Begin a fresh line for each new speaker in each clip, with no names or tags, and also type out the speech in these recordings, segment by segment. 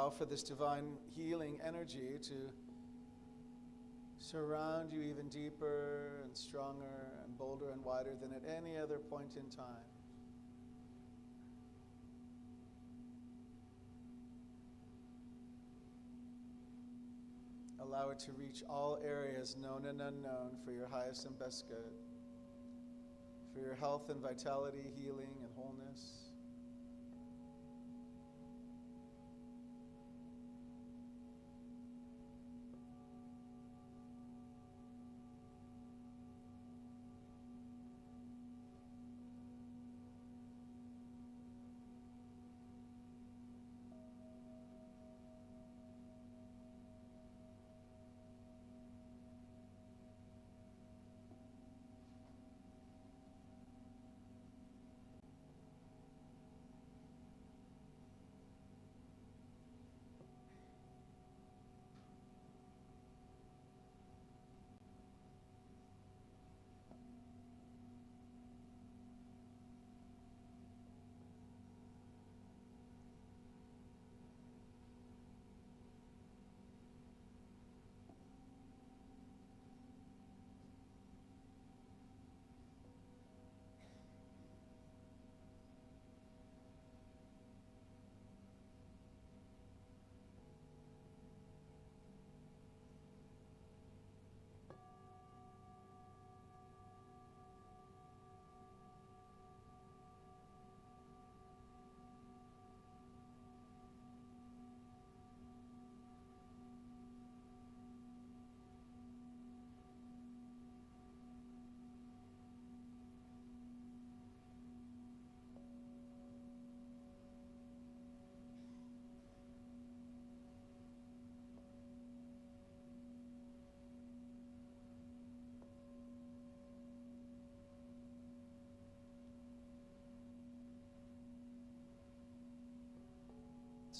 allow for this divine healing energy to surround you even deeper and stronger and bolder and wider than at any other point in time. Allow it to reach all areas known and unknown for your highest and best good, for your health and vitality, healing and wholeness.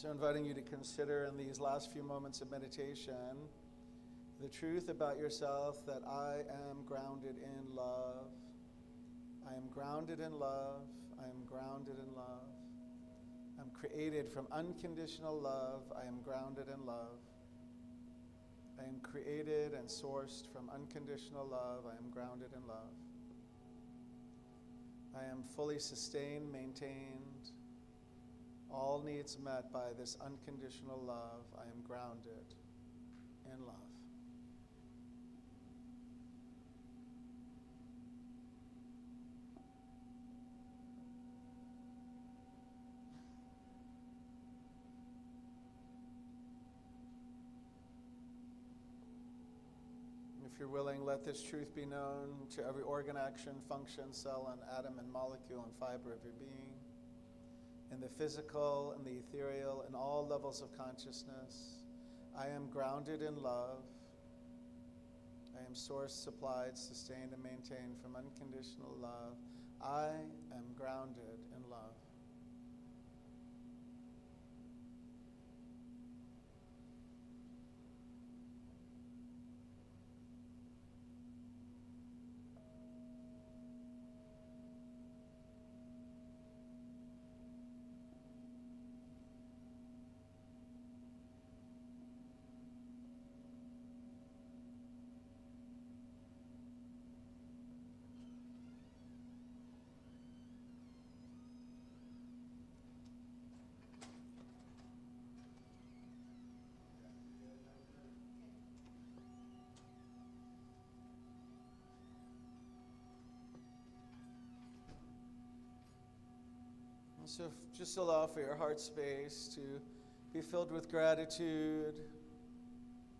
So inviting you to consider in these last few moments of meditation the truth about yourself that I am grounded in love. I am grounded in love. I am grounded in love. I'm created from unconditional love. I am grounded in love. I am created and sourced from unconditional love. I am grounded in love. I am fully sustained, maintained, all needs met by this unconditional love. I am grounded in love. If you're willing, let this truth be known to every organ, action, function, cell, and atom and molecule and fiber of your being, in the physical and the ethereal, in all levels of consciousness. I am grounded in love. I am sourced, supplied, sustained, and maintained from unconditional love. I am grounded in love. So just allow for your heart space to be filled with gratitude,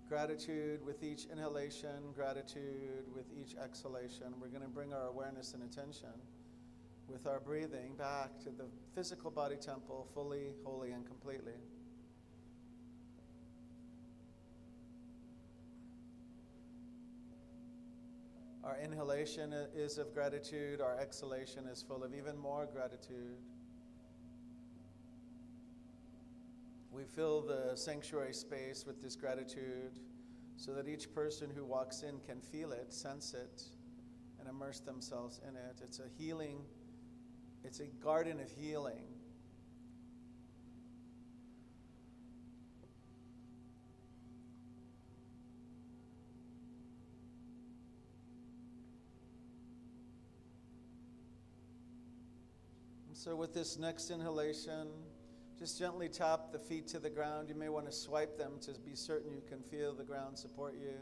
gratitude with each inhalation, gratitude with each exhalation. We're going to bring our awareness and attention with our breathing back to the physical body temple fully, wholly, and completely. Our inhalation is of gratitude, our exhalation is full of even more gratitude. We fill the sanctuary space with this gratitude so that each person who walks in can feel it, sense it, and immerse themselves in it. It's a healing, it's a garden of healing. So with this next inhalation, just gently tap the feet to the ground. You may want to swipe them to be certain you can feel the ground support you.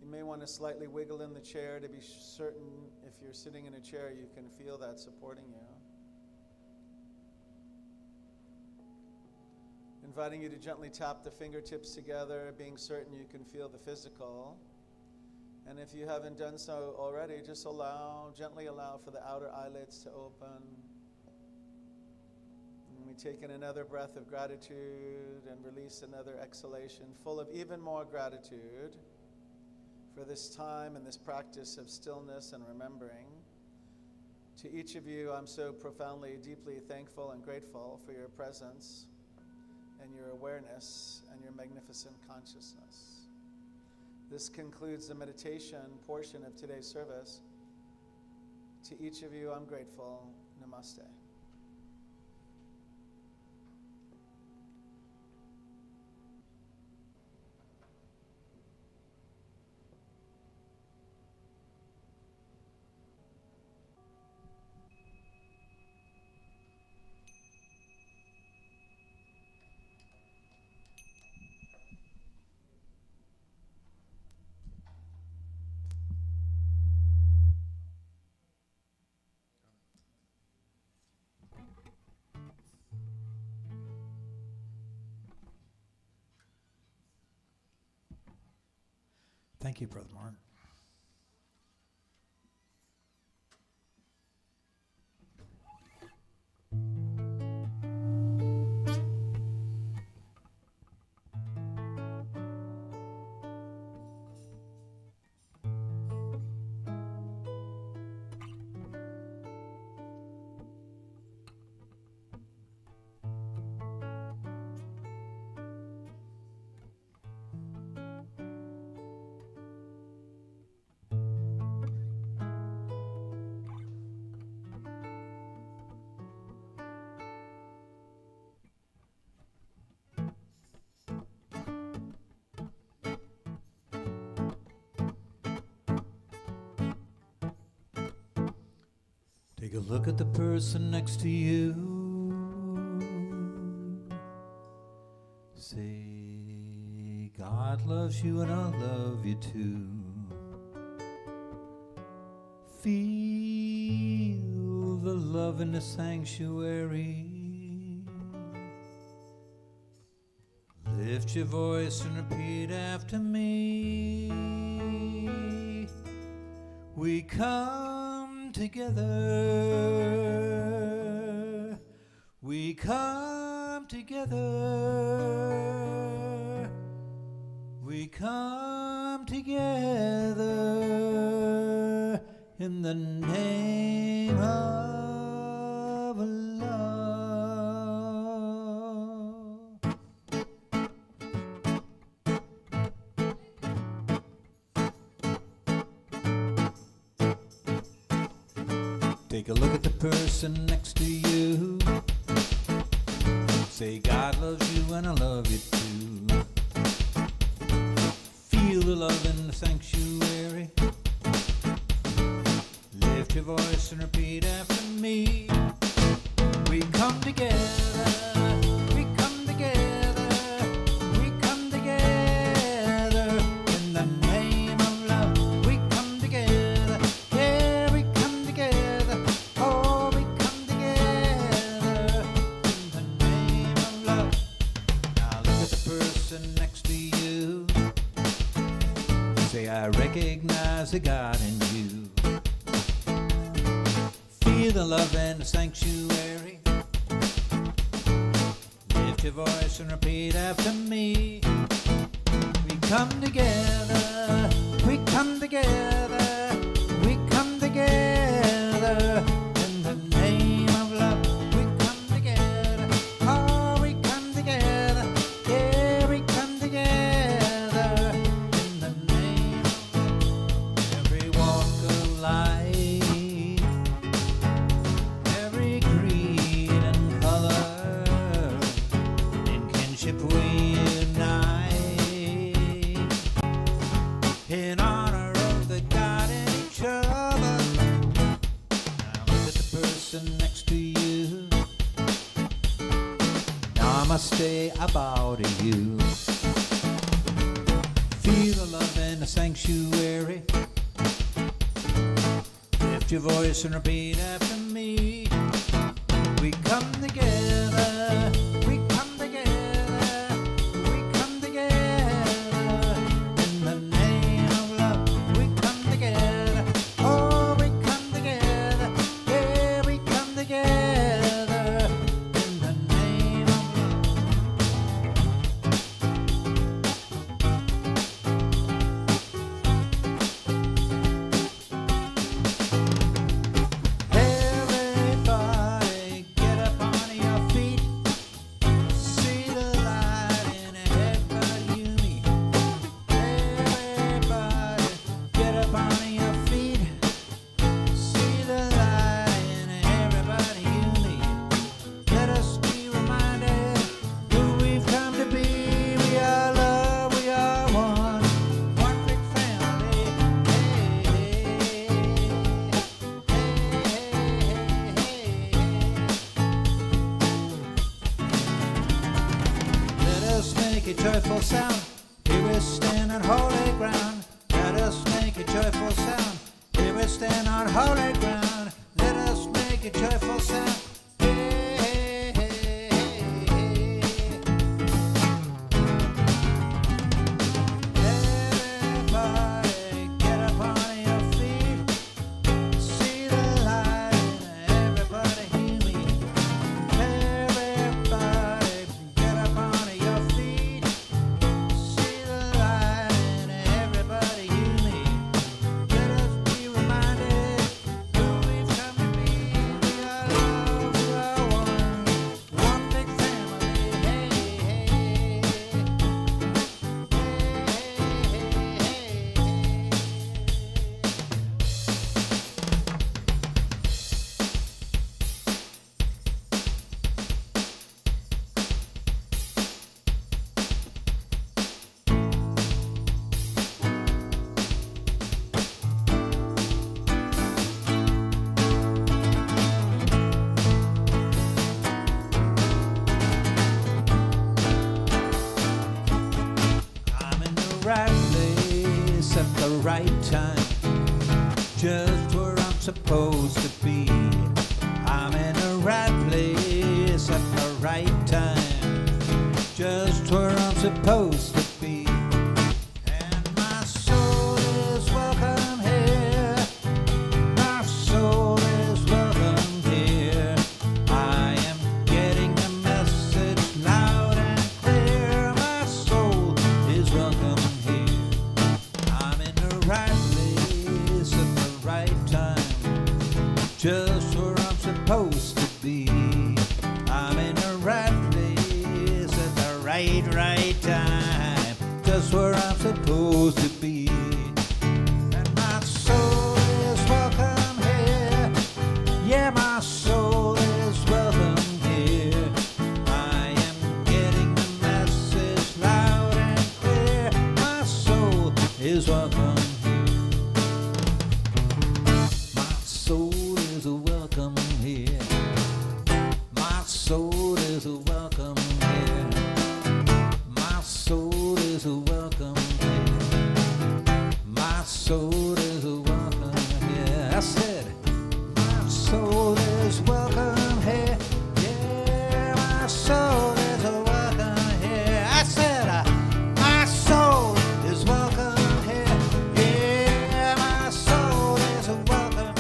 You may want to slightly wiggle in the chair to be certain if you're sitting in a chair you can feel that supporting you. Inviting you to gently tap the fingertips together, being certain you can feel the physical. And if you haven't done so already, just gently allow for the outer eyelids to open. And we take in another breath of gratitude and release another exhalation full of even more gratitude for this time and this practice of stillness and remembering. To each of you, I'm so profoundly, deeply thankful and grateful for your presence and your awareness and your magnificent consciousness. This concludes the meditation portion of today's service. To each of you, I'm grateful. Namaste.
Thank you, Brother Mark. Take a look at the person next to you. Say, God loves you and I love you too. Feel the love in the sanctuary. Lift your voice and repeat after me. We come together, we come together, we come together in the name of love. Take a look at the person next to you. Say, God loves you and I love you too. Feel the love in the sanctuary. Lift your voice and repeat after me. We come together, we come together, we come together in the name of love. We come together, yeah, we come together. Oh, we come together in the name of love. Now look at the person next to you. Say, I recognize the God in you. Feel the love in the sanctuary. Lift your voice and repeat after me. We come together, we come together, we come together in the name of love. We come together, oh, we come together, yeah, we come together in the name of love. Every walk of life, every creed and color, in kinship we unite, in honor of the say about you. Feel the love in the sanctuary. Lift your voice and repeat after me. We come together, we come together, we come together. In the name of love, we come together. Oh, we come together, yeah, we come together. In the name of everybody get up on your feet. See the light in everybody you meet. Everybody get up on your feet. See the light in everybody you meet. Let us be reminded who we've come to be. We are love, we are one big family. Let us make a joyful sound. Here we stand on holy ground. Let us make a joyful sound. Here we stand on holy ground. Let us make a joyful sound. Everybody get up on your feet. See the light in everybody you meet. Everybody get up on your feet. See the light in everybody you meet. Let us be reminded who we've come to be. We are love, we are one big family. Hey, hey, hey. I'm in the right place at the right time, just where I'm supposed to be. I'm in the right place at the right time, just where I'm supposed to be. And my soul is welcome here. My soul is welcome here. I am getting the message loud and clear. My soul is welcome here. I'm in the right place at the right time, just where I'm supposed to be. I'm in the right place at the right time, just where I'm supposed to be. And my soul is welcome here. Yeah, my soul is welcome here. I am getting the message loud and clear. My soul is welcome here. My soul is welcome here. My soul is welcome here. My soul is welcome here. My soul is welcome here. I said, my soul is welcome here. Yeah, my soul is welcome here. I said, my soul is welcome here. Yeah, my soul is welcome.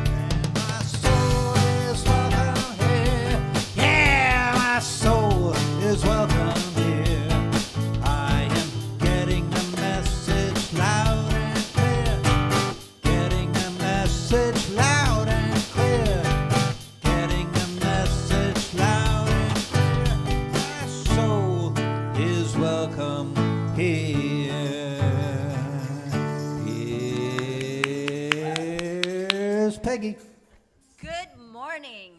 And my soul is welcome here. Yeah, my soul is welcome here. I am getting the message loud and clear. Getting the message loud and clear. Getting the message loud and clear. My soul is welcome here. Here's Peggy.
Good morning.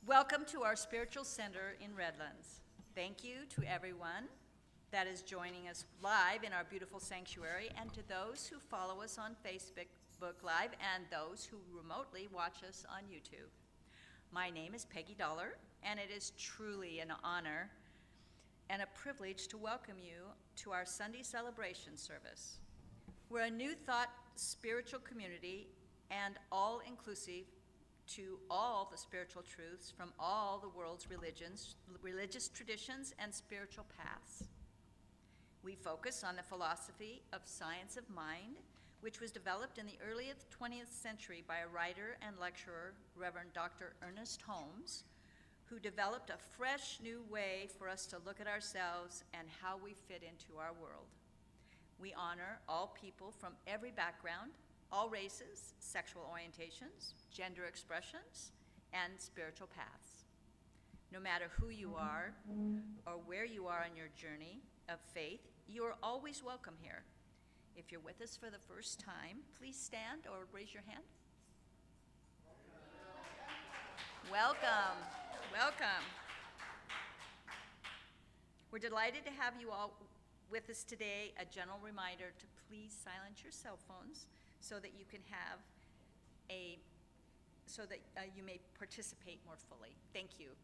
Welcome to our spiritual center in Redlands. Thank you to everyone that is joining us live in our beautiful sanctuary, and to those who follow us on Facebook Live and those who remotely watch us on YouTube. My name is Peggy Dollar, and it is truly an honor and a privilege to welcome you to our Sunday celebration service. We're a New Thought spiritual community and all-inclusive to all the spiritual truths from all the world's religions, religious traditions, and spiritual paths. We focus on the philosophy of science of mind, which was developed in the early 20th century by a writer and lecturer, Reverend Dr. Ernest Holmes, who developed a fresh new way for us to look at ourselves and how we fit into our world. We honor all people from every background, all races, sexual orientations, gender expressions, and spiritual paths. No matter who you are or where you are on your journey of faith, you are always welcome here. If you're with us for the first time, please stand or raise your hand. Welcome, welcome. We're delighted to have you all with us today. A general reminder to please silence your cell phones so that you can have you may participate more fully. Thank you.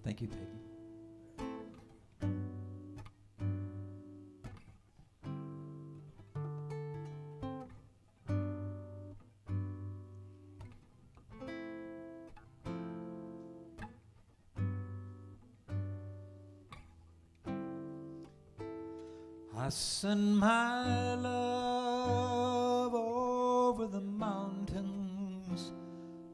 Thank you, Peggy. I send my love over the mountains.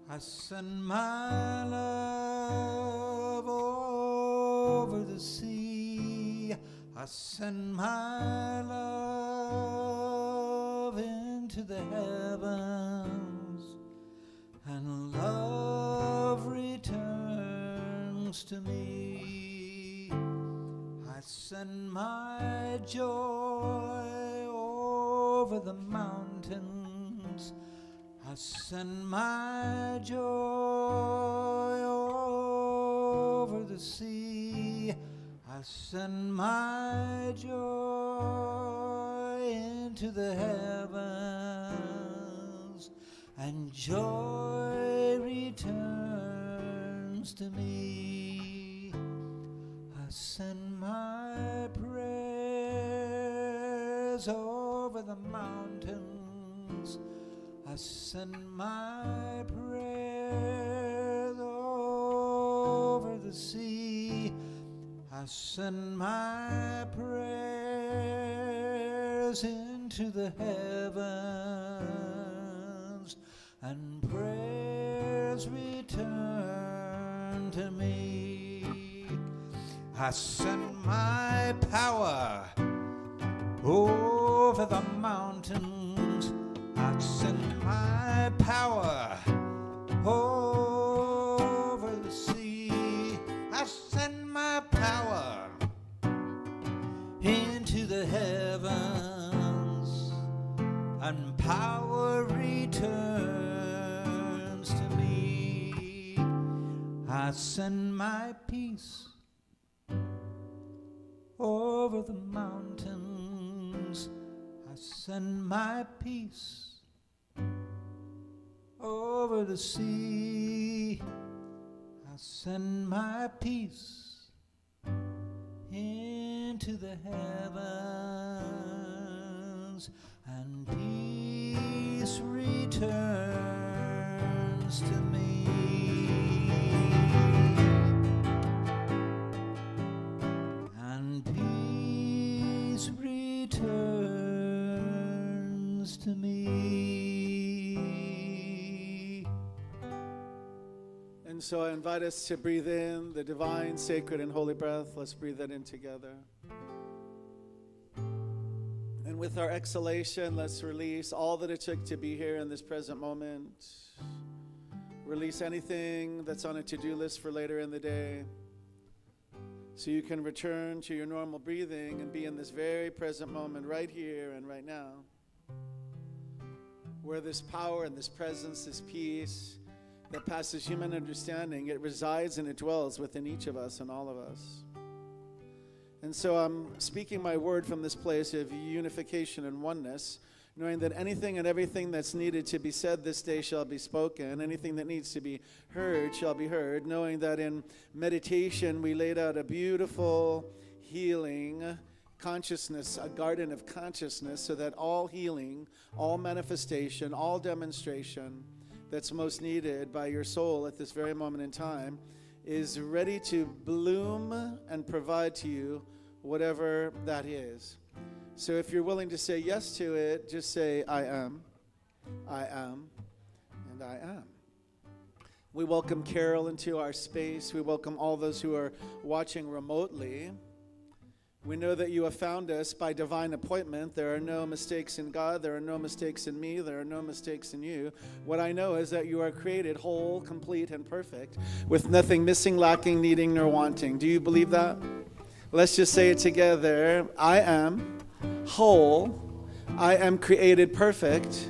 I send my love over the sea. I send my love into the heavens, and love returns to me. I send my joy over the mountains. I send my joy over the sea. I send my joy into the heavens, and joy returns to me. I send my prayers over the mountains. I send my prayers over the sea. I send my prayers into the heavens, and prayers return to me. I send my power over the mountains. I send my power over the sea. I send my power into the heavens, and power returns to me. I send my peace over the mountains. I send my peace over the sea. I send my peace into the heavens, and peace returns to me. And peace returns to me.
And so I invite us to breathe in the divine, sacred, and holy breath. Let's breathe that in together. And with our exhalation, let's release all that it took to be here in this present moment. Release anything that's on a to-do list for later in the day, so you can return to your normal breathing and be in this very present moment right here and right now, where this power and this presence, this peace that passes human understanding, it resides and it dwells within each of us and all of us. And so I'm speaking my word from this place of unification and oneness, knowing that anything and everything that's needed to be said this day shall be spoken, anything that needs to be heard shall be heard, knowing that in meditation we laid out a beautiful healing consciousness, a garden of consciousness, so that all healing, all manifestation, all demonstration that's most needed by your soul at this very moment in time is ready to bloom and provide to you whatever that is. So if you're willing to say yes to it, just say, I am, and I am. We welcome Carol into our space. We welcome all those who are watching remotely. We know that you have found us by divine appointment. There are no mistakes in God. There are no mistakes in me. There are no mistakes in you. What I know is that you are created whole, complete, and perfect, with nothing missing, lacking, needing, nor wanting. Do you believe that? Let's just say it together. I am whole. I am created perfect.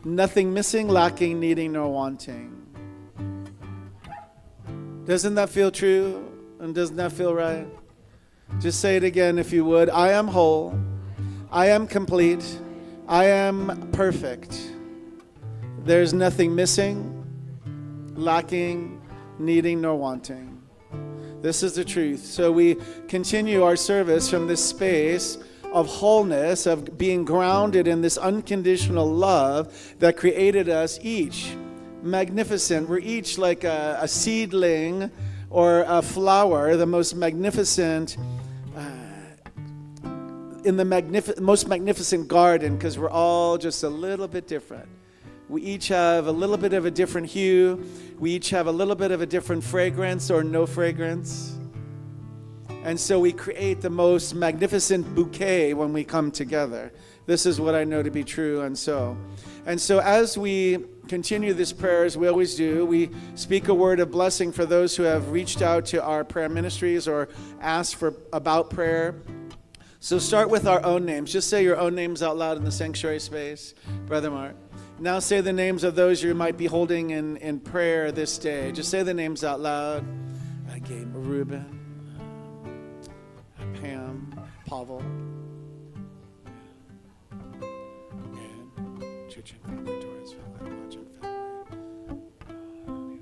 Nothing missing, lacking, needing, nor wanting. Doesn't that feel true? And doesn't that feel right? Just say it again if you would. I am whole. I am complete. I am perfect. There's nothing missing, lacking, needing, nor wanting. This is the truth. So we continue our service from this space of wholeness, of being grounded in this unconditional love that created us each magnificent. We're each like a seedling or a flower, the most magnificent, in the most magnificent garden, because we're all just a little bit different. We each have a little bit of a different hue. We each have a little bit of a different fragrance or no fragrance. And so we create the most magnificent bouquet when we come together. This is what I know to be true, and so as we continue this prayer, as we always do, we speak a word of blessing for those who have reached out to our prayer ministries or asked about prayer. So start with our own names. Just say your own names out loud in the sanctuary space, Brother Mark. Now say the names of those you might be holding in prayer this day. Just say the names out loud. Gabe, Reuben, Pam, Pavel, and Chitjian family, Torres family, Lodgen family.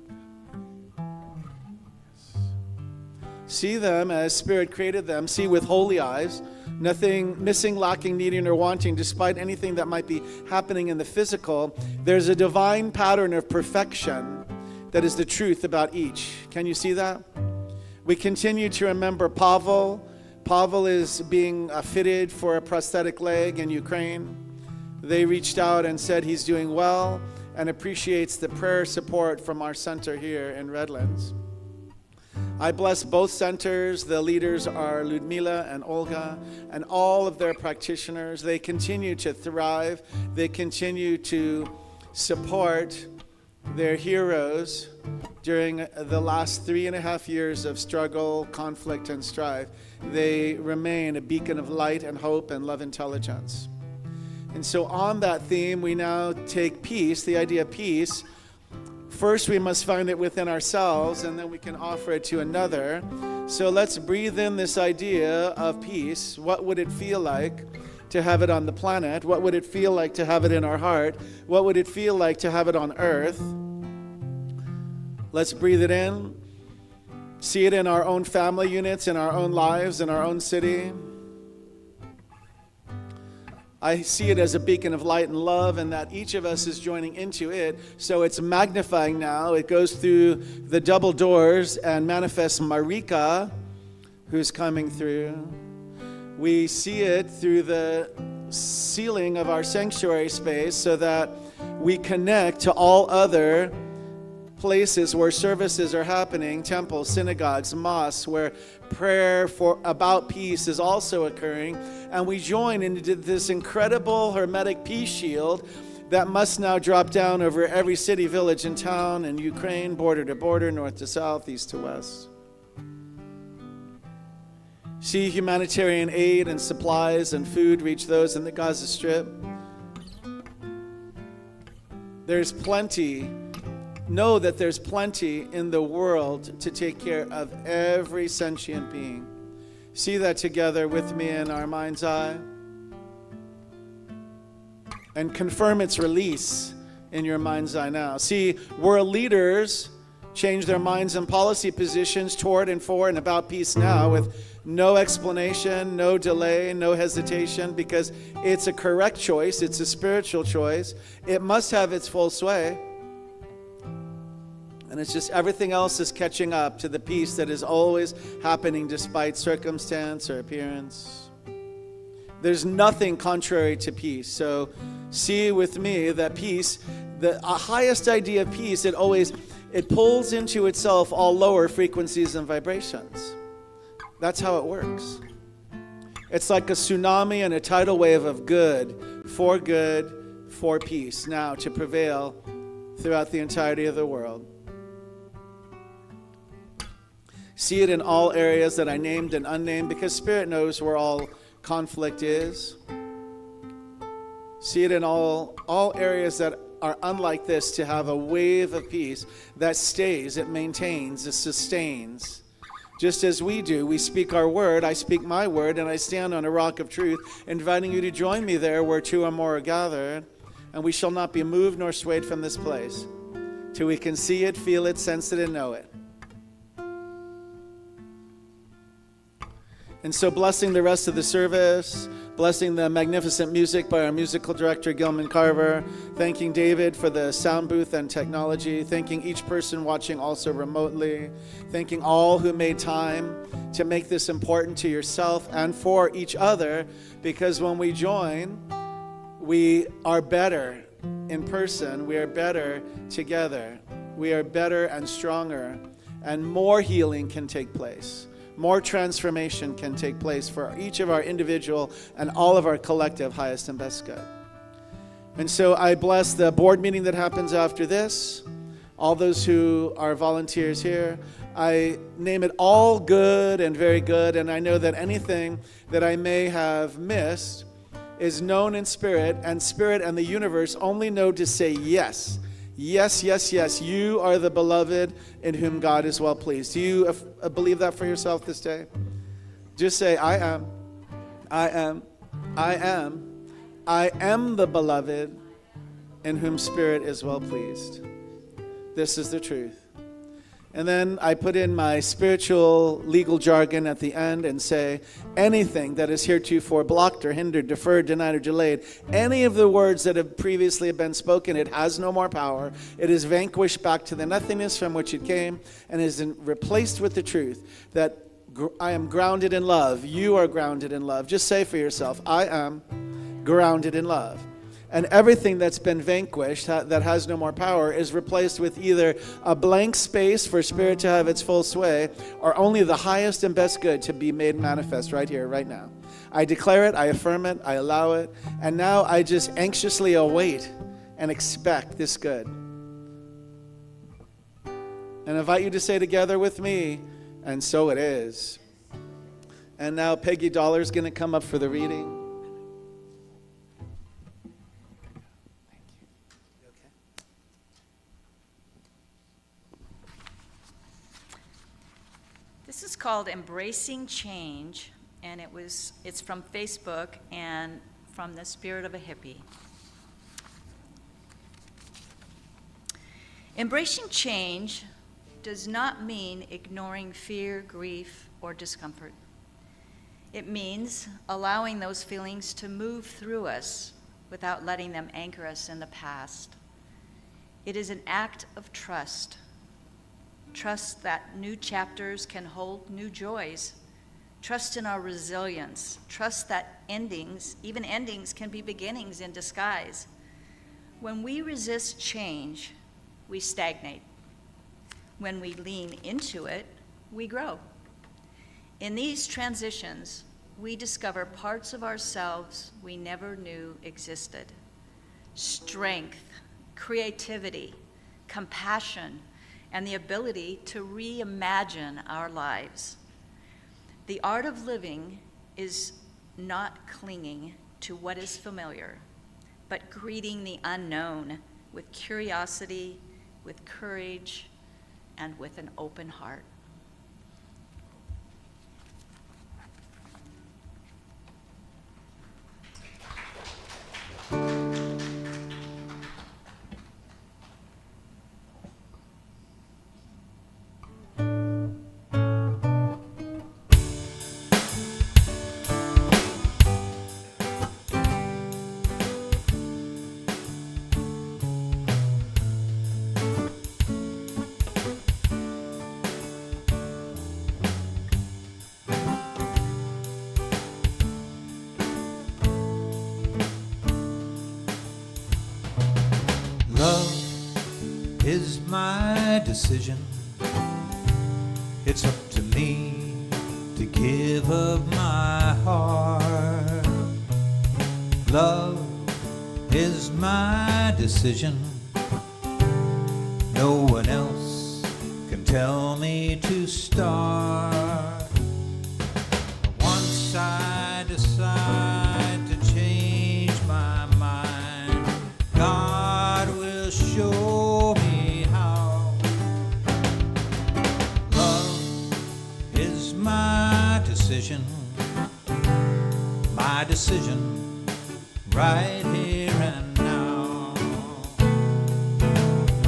See them as Spirit created them. See with holy eyes. Nothing missing, lacking, needing, or wanting, despite anything that might be happening in the physical. There's a divine pattern of perfection that is the truth about each. Can you see that? We continue to remember Pavel. Pavel is being fitted for a prosthetic leg in Ukraine. They reached out and said he's doing well and appreciates the prayer support from our center here in Redlands. I bless both centers. The leaders are Ludmila and Olga and all of their practitioners. They continue to thrive. They continue to support their heroes during the last 3.5 years of struggle, conflict, and strife. They remain a beacon of light and hope and love intelligence. And so on that theme, we now take peace, the idea of peace. First, we must find it within ourselves, and then we can offer it to another. So let's breathe in this idea of peace. What would it feel like to have it on the planet? What would it feel like to have it in our heart? What would it feel like to have it on earth? Let's breathe it in. See it in our own family units, in our own lives, in our own city. I see it as a beacon of light and love, and that each of us is joining into it. So it's magnifying now. It goes through the double doors and manifests Marika, who's coming through. We see it through the ceiling of our sanctuary space so that we connect to all other places where services are happening, temples, synagogues, mosques, where prayer about peace is also occurring. And we join into this incredible hermetic peace shield that must now drop down over every city, village, and town in Ukraine, border to border, north to south, east to west. See humanitarian aid and supplies and food reach those in the Gaza Strip. There's plenty. Know that there's plenty in the world to take care of every sentient being. See that together with me in our mind's eye. and confirm its release in your mind's eye now. See, world leaders change their minds and policy positions toward and for and about peace now with no explanation, no delay, no hesitation, because it's a correct choice. It's a spiritual choice. It must have its full sway. And it's just everything else is catching up to the peace that is always happening despite circumstance or appearance. There's nothing contrary to peace. So see with me that peace, the highest idea of peace, it pulls into itself all lower frequencies and vibrations. That's how it works. It's like a tsunami and a tidal wave of good for peace now to prevail throughout the entirety of the world. See it in all areas that I named and unnamed, because Spirit knows where all conflict is. See it in all areas that are unlike this, to have a wave of peace that stays, it maintains, it sustains. Just as we do, we speak our word, I speak my word, and I stand on a rock of truth, inviting you to join me there where two or more are gathered, and we shall not be moved nor swayed from this place till we can see it, feel it, sense it, and know it. And so blessing the rest of the service, blessing the magnificent music by our musical director, Gilman Carver, thanking David for the sound booth and technology, thanking each person watching also remotely, thanking all who made time to make this important to yourself and for each other, because when we join, we are better in person, we are better together, we are better and stronger, and more healing can take place. More transformation can take place for each of our individual and all of our collective highest and best good. And so I bless the board meeting that happens after this, all those who are volunteers here. I name it all good and very good, and I know that anything that I may have missed is known in spirit and the universe only know to say yes. Yes, yes, yes, you are the beloved in whom God is well pleased. Do you believe that for yourself this day? Just say, I am the beloved in whom Spirit is well pleased. This is the truth. And then I put in my spiritual legal jargon at the end and say, anything that is heretofore blocked or hindered, deferred, denied, or delayed, any of the words that have previously been spoken, it has no more power. It is vanquished back to the nothingness from which it came and is replaced with the truth that I am grounded in love. You are grounded in love. Just say for yourself, I am grounded in love. And everything that's been vanquished, that has no more power, is replaced with either a blank space for Spirit to have its full sway, or only the highest and best good to be made manifest right here, right now. I declare it, I affirm it, I allow it, and now I just anxiously await and expect this good. And invite you to say together with me, and so it is. And now Peggy Dollar's going to come up for the reading.
This is called Embracing Change, and it's from Facebook and from the Spirit of a Hippie. Embracing change does not mean ignoring fear, grief, or discomfort. It means allowing those feelings to move through us without letting them anchor us in the past. It is an act of trust. Trust that new chapters can hold new joys. Trust in our resilience. Trust that even endings, can be beginnings in disguise. When we resist change, we stagnate. When we lean into it, we grow. In these transitions, we discover parts of ourselves we never knew existed. Strength, creativity, compassion, and the ability to reimagine our lives. The art of living is not clinging to what is familiar, but greeting the unknown with curiosity, with courage, and with an open heart.
is my decision. It's up to me to give of my heart. Love is my decision. No one else can tell me to start. Once I decide to change my mind, God will show me how. Love is my decision right here and now.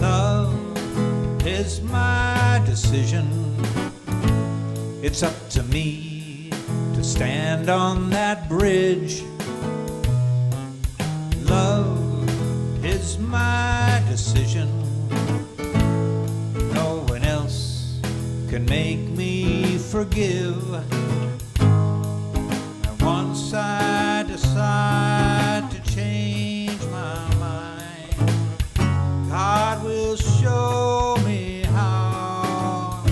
Love is my decision. It's up to me to stand on that bridge. Love is my decision. No one else can make me forgive. And once I decide to change my mind, God will show me how.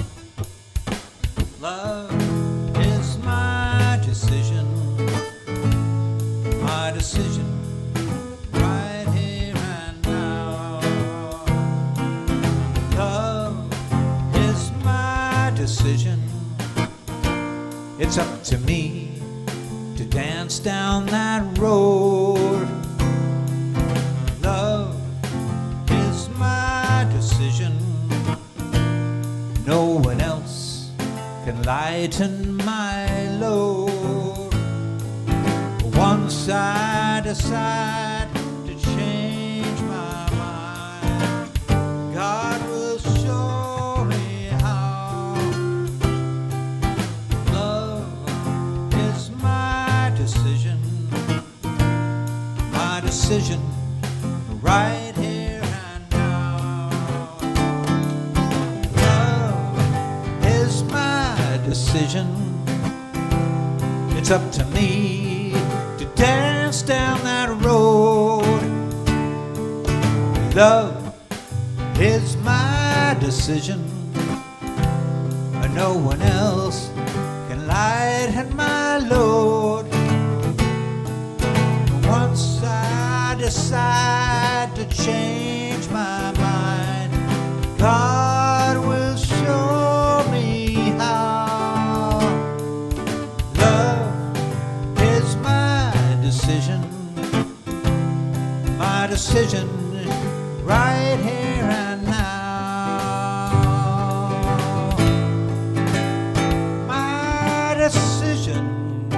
Love is my decision right here and now. Love is my decision. It's up to me to dance down that road. Love is my decision. No one else can lighten my load. Once I decide to change my mind, God will show me how. Love is my decision right here and now. Love is my decision. It's up to me to dance down that road. Love is my decision. No one else can lighten my load. Once I decide to change my mind, God will show me how. Love is my decision right here and now. My decision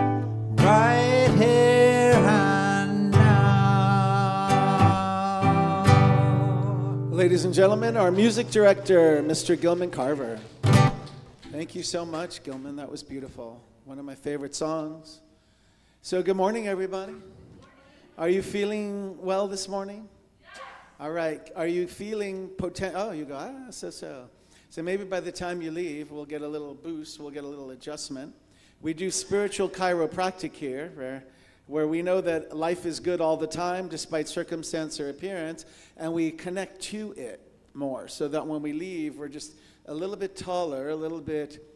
right here and now.
Ladies and gentlemen, our music director, Mr. Gilman Carver. Thank you so much, Gilman. That was beautiful. One of my favorite songs. So good morning, everybody. Are you feeling well this morning? All right. Are you feeling potent? Oh, you go, so. So maybe by the time you leave, we'll get a little boost. We'll get a little adjustment. We do spiritual chiropractic here, where we know that life is good all the time, despite circumstance or appearance, and we connect to it more, so that when we leave, we're just a little bit taller, a little bit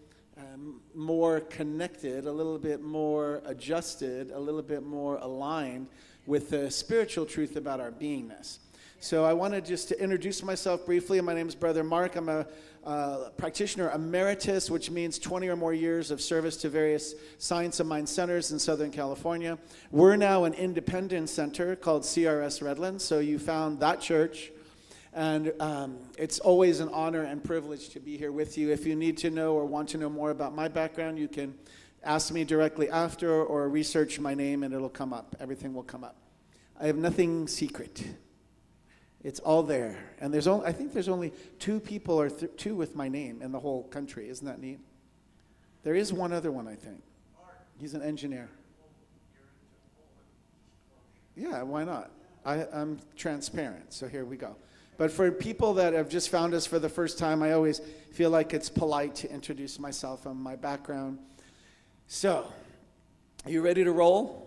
more connected, a little bit more adjusted, a little bit more aligned with the spiritual truth about our beingness. So I wanted just to introduce myself briefly. My name is Brother Mark. I'm a practitioner emeritus, which means 20 or more years of service to various Science of Mind centers in Southern California. We're now an independent center called CRS Redlands, so you found that church. And it's always an honor and privilege to be here with you. If you need to know or want to know more about my background, you can ask me directly after or research my name and it'll come up. Everything will come up. I have nothing secret. It's all there. And I think there's only 2 people or 2 with my name in the whole country. Isn't that neat? There is one other one, I think. He's an engineer. Yeah, why not? I'm transparent, so here we go. But for people that have just found us for the first time, I always feel like it's polite to introduce myself and my background. So, are you ready to roll?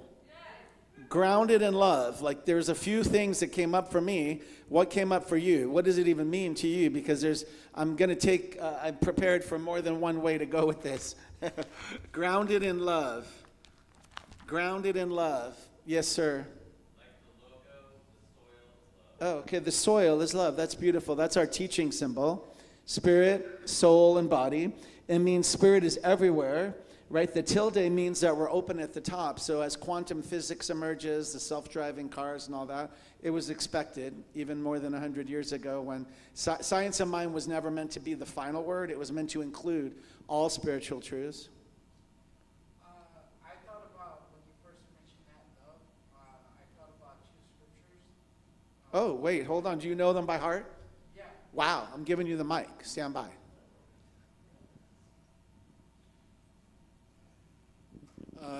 Grounded in love. Like there's a few things that came up for me. What came up for you? What does it even mean to you? Because I'm prepared for more than one way to go with this. Grounded in love. Grounded in love. Yes, sir.
Like the logo, the soil is love.
Oh, okay. The soil is love. That's beautiful. That's our teaching symbol. Spirit, soul, and body. It means spirit is everywhere. Right, the tilde means that we're open at the top. So as quantum physics emerges, the self-driving cars and all that, it was expected even more than 100 years ago when science of mind was never meant to be the final word. It was meant to include all spiritual truths.
I thought about, when you first mentioned that love, I thought about 2 scriptures.
Oh, wait, hold on. Do you know them by heart?
Yeah.
Wow, I'm giving you the mic. Stand by.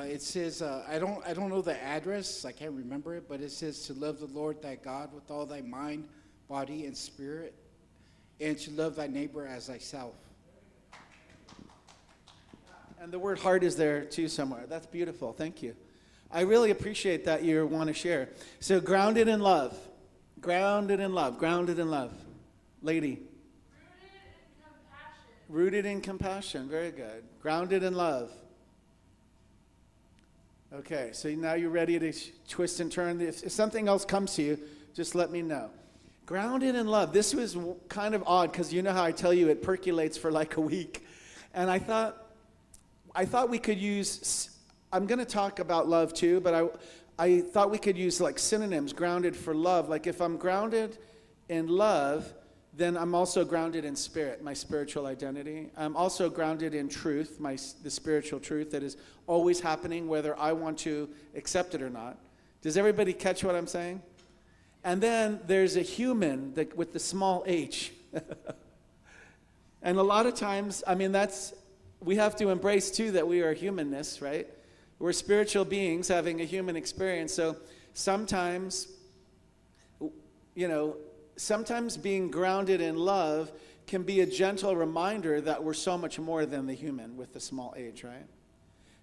It says, I don't know the address, I can't remember it, but it says to love the Lord thy God with all thy mind, body, and spirit, and to love thy neighbor as thyself.
And the word heart is there too somewhere. That's beautiful. Thank you. I really appreciate that you want to share. So grounded in love. Grounded in love. Grounded in love. Lady. Rooted in compassion. Very good. Grounded in love. Okay, so now you're ready to twist and turn. If something else comes to you, just let me know. Grounded in love. This was kind of odd because you know how I tell you it percolates for like a week. And I thought we could use, I'm going to talk about love too, but I thought we could use like synonyms, grounded for love. Like if I'm grounded in love, then I'm also grounded in spirit, my spiritual identity. I'm also grounded in truth, the spiritual truth that is always happening whether I want to accept it or not. Does everybody catch what I'm saying? And then there's a human with the small h. And a lot of times, I mean, we have to embrace too that we are humanness, right? We're spiritual beings having a human experience. So sometimes, sometimes being grounded in love can be a gentle reminder that we're so much more than the human with the small h, right?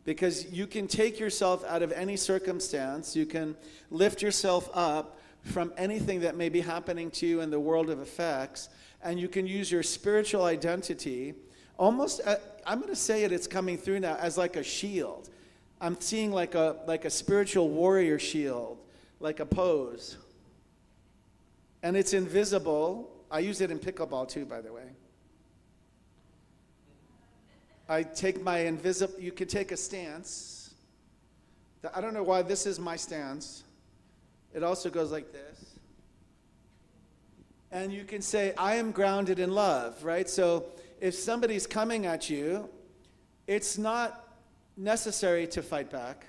Because you can take yourself out of any circumstance, you can lift yourself up from anything that may be happening to you in the world of effects, and you can use your spiritual identity almost, I'm going to say it's coming through now as like a shield. I'm seeing like a spiritual warrior shield, like a pose. And it's invisible. I use it in pickleball too, by the way. I take my you could take a stance. I don't know why this is my stance. It also goes like this. And you can say, I am grounded in love, right? So if somebody's coming at you, it's not necessary to fight back.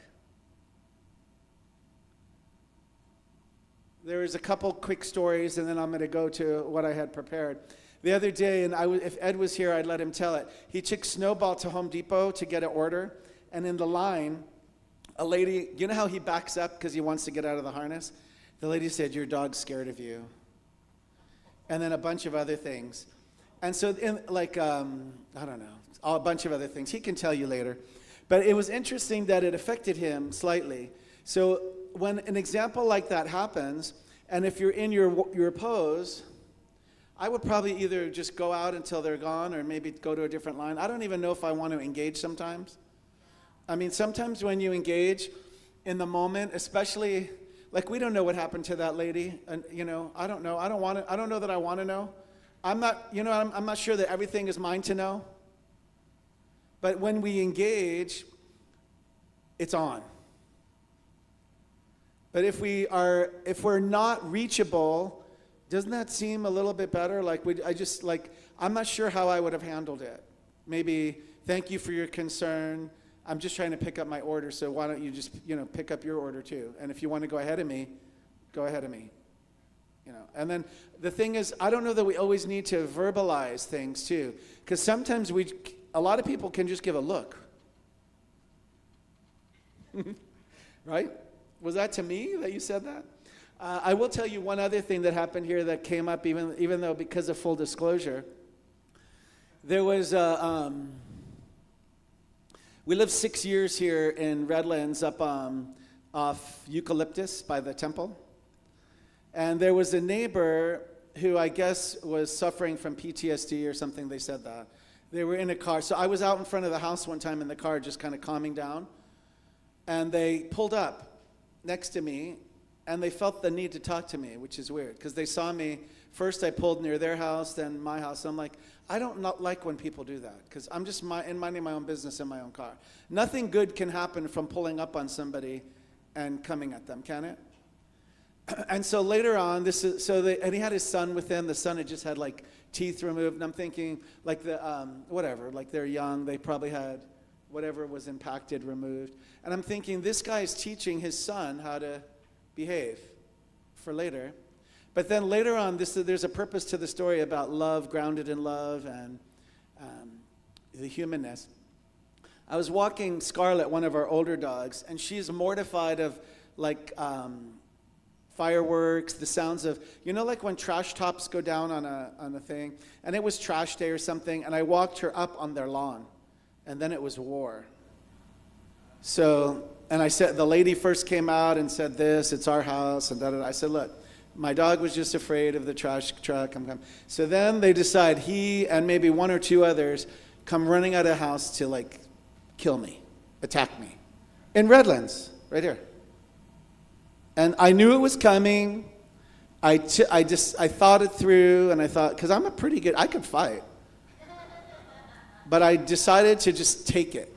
There is a couple quick stories, and then I'm going to go to what I had prepared. The other day, and if Ed was here, I'd let him tell it. He took Snowball to Home Depot to get an order, and in the line, a lady, you know how he backs up because he wants to get out of the harness? The lady said, your dog's scared of you. And then a bunch of other things. And so, I don't know, a bunch of other things. He can tell you later. But it was interesting that it affected him slightly. So when an example like that happens, and if you're in your pose, I would probably either just go out until they're gone or maybe go to a different line. I don't even know if I want to engage sometimes. I mean, sometimes when you engage in the moment, especially, like we don't know what happened to that lady, and I don't know. I don't know that I want to know. I'm not sure that everything is mine to know. But when we engage, it's on. But if we're not reachable, doesn't that seem a little bit better? I'm not sure how I would have handled it. Maybe, thank you for your concern. I'm just trying to pick up my order, so why don't you just, pick up your order too? And if you want to go ahead of me, go ahead of me. And then the thing is, I don't know that we always need to verbalize things too, because sometimes a lot of people can just give a look. Right? Was that to me that you said that? I will tell you one other thing that happened here that came up, even though because of full disclosure. There was we lived 6 years here in Redlands up off Eucalyptus by the temple. And there was a neighbor who I guess was suffering from PTSD or something, they said that. They were in a car. So I was out in front of the house one time in the car just kind of calming down. And they pulled up next to me, and they felt the need to talk to me, which is weird, because they saw me. First I pulled near their house, then my house. I'm like, I don't not like when people do that, because I'm just minding my own business in my own car. Nothing good can happen from pulling up on somebody and coming at them, can it? And so later on, and he had his son with him. The son had just had like teeth removed, and I'm thinking like like they're young, they probably had whatever was impacted removed. And I'm thinking, this guy is teaching his son how to behave for later. But then later on, there's a purpose to the story about love, grounded in love, and the humanness. I was walking Scarlett, one of our older dogs, and she's mortified of like fireworks, the sounds of, like when trash tops go down on a thing, and it was trash day or something, and I walked her up on their lawn, and then it was war. So, and I said, the lady first came out and said this, it's our house, and da-da-da. I said, look, my dog was just afraid of the trash truck. So then they decide, he and maybe one or two others come running out of the house to like kill me, attack me. In Redlands, right here. And I knew it was coming. I thought it through, and I thought, because I'm I could fight. But I decided to just take it.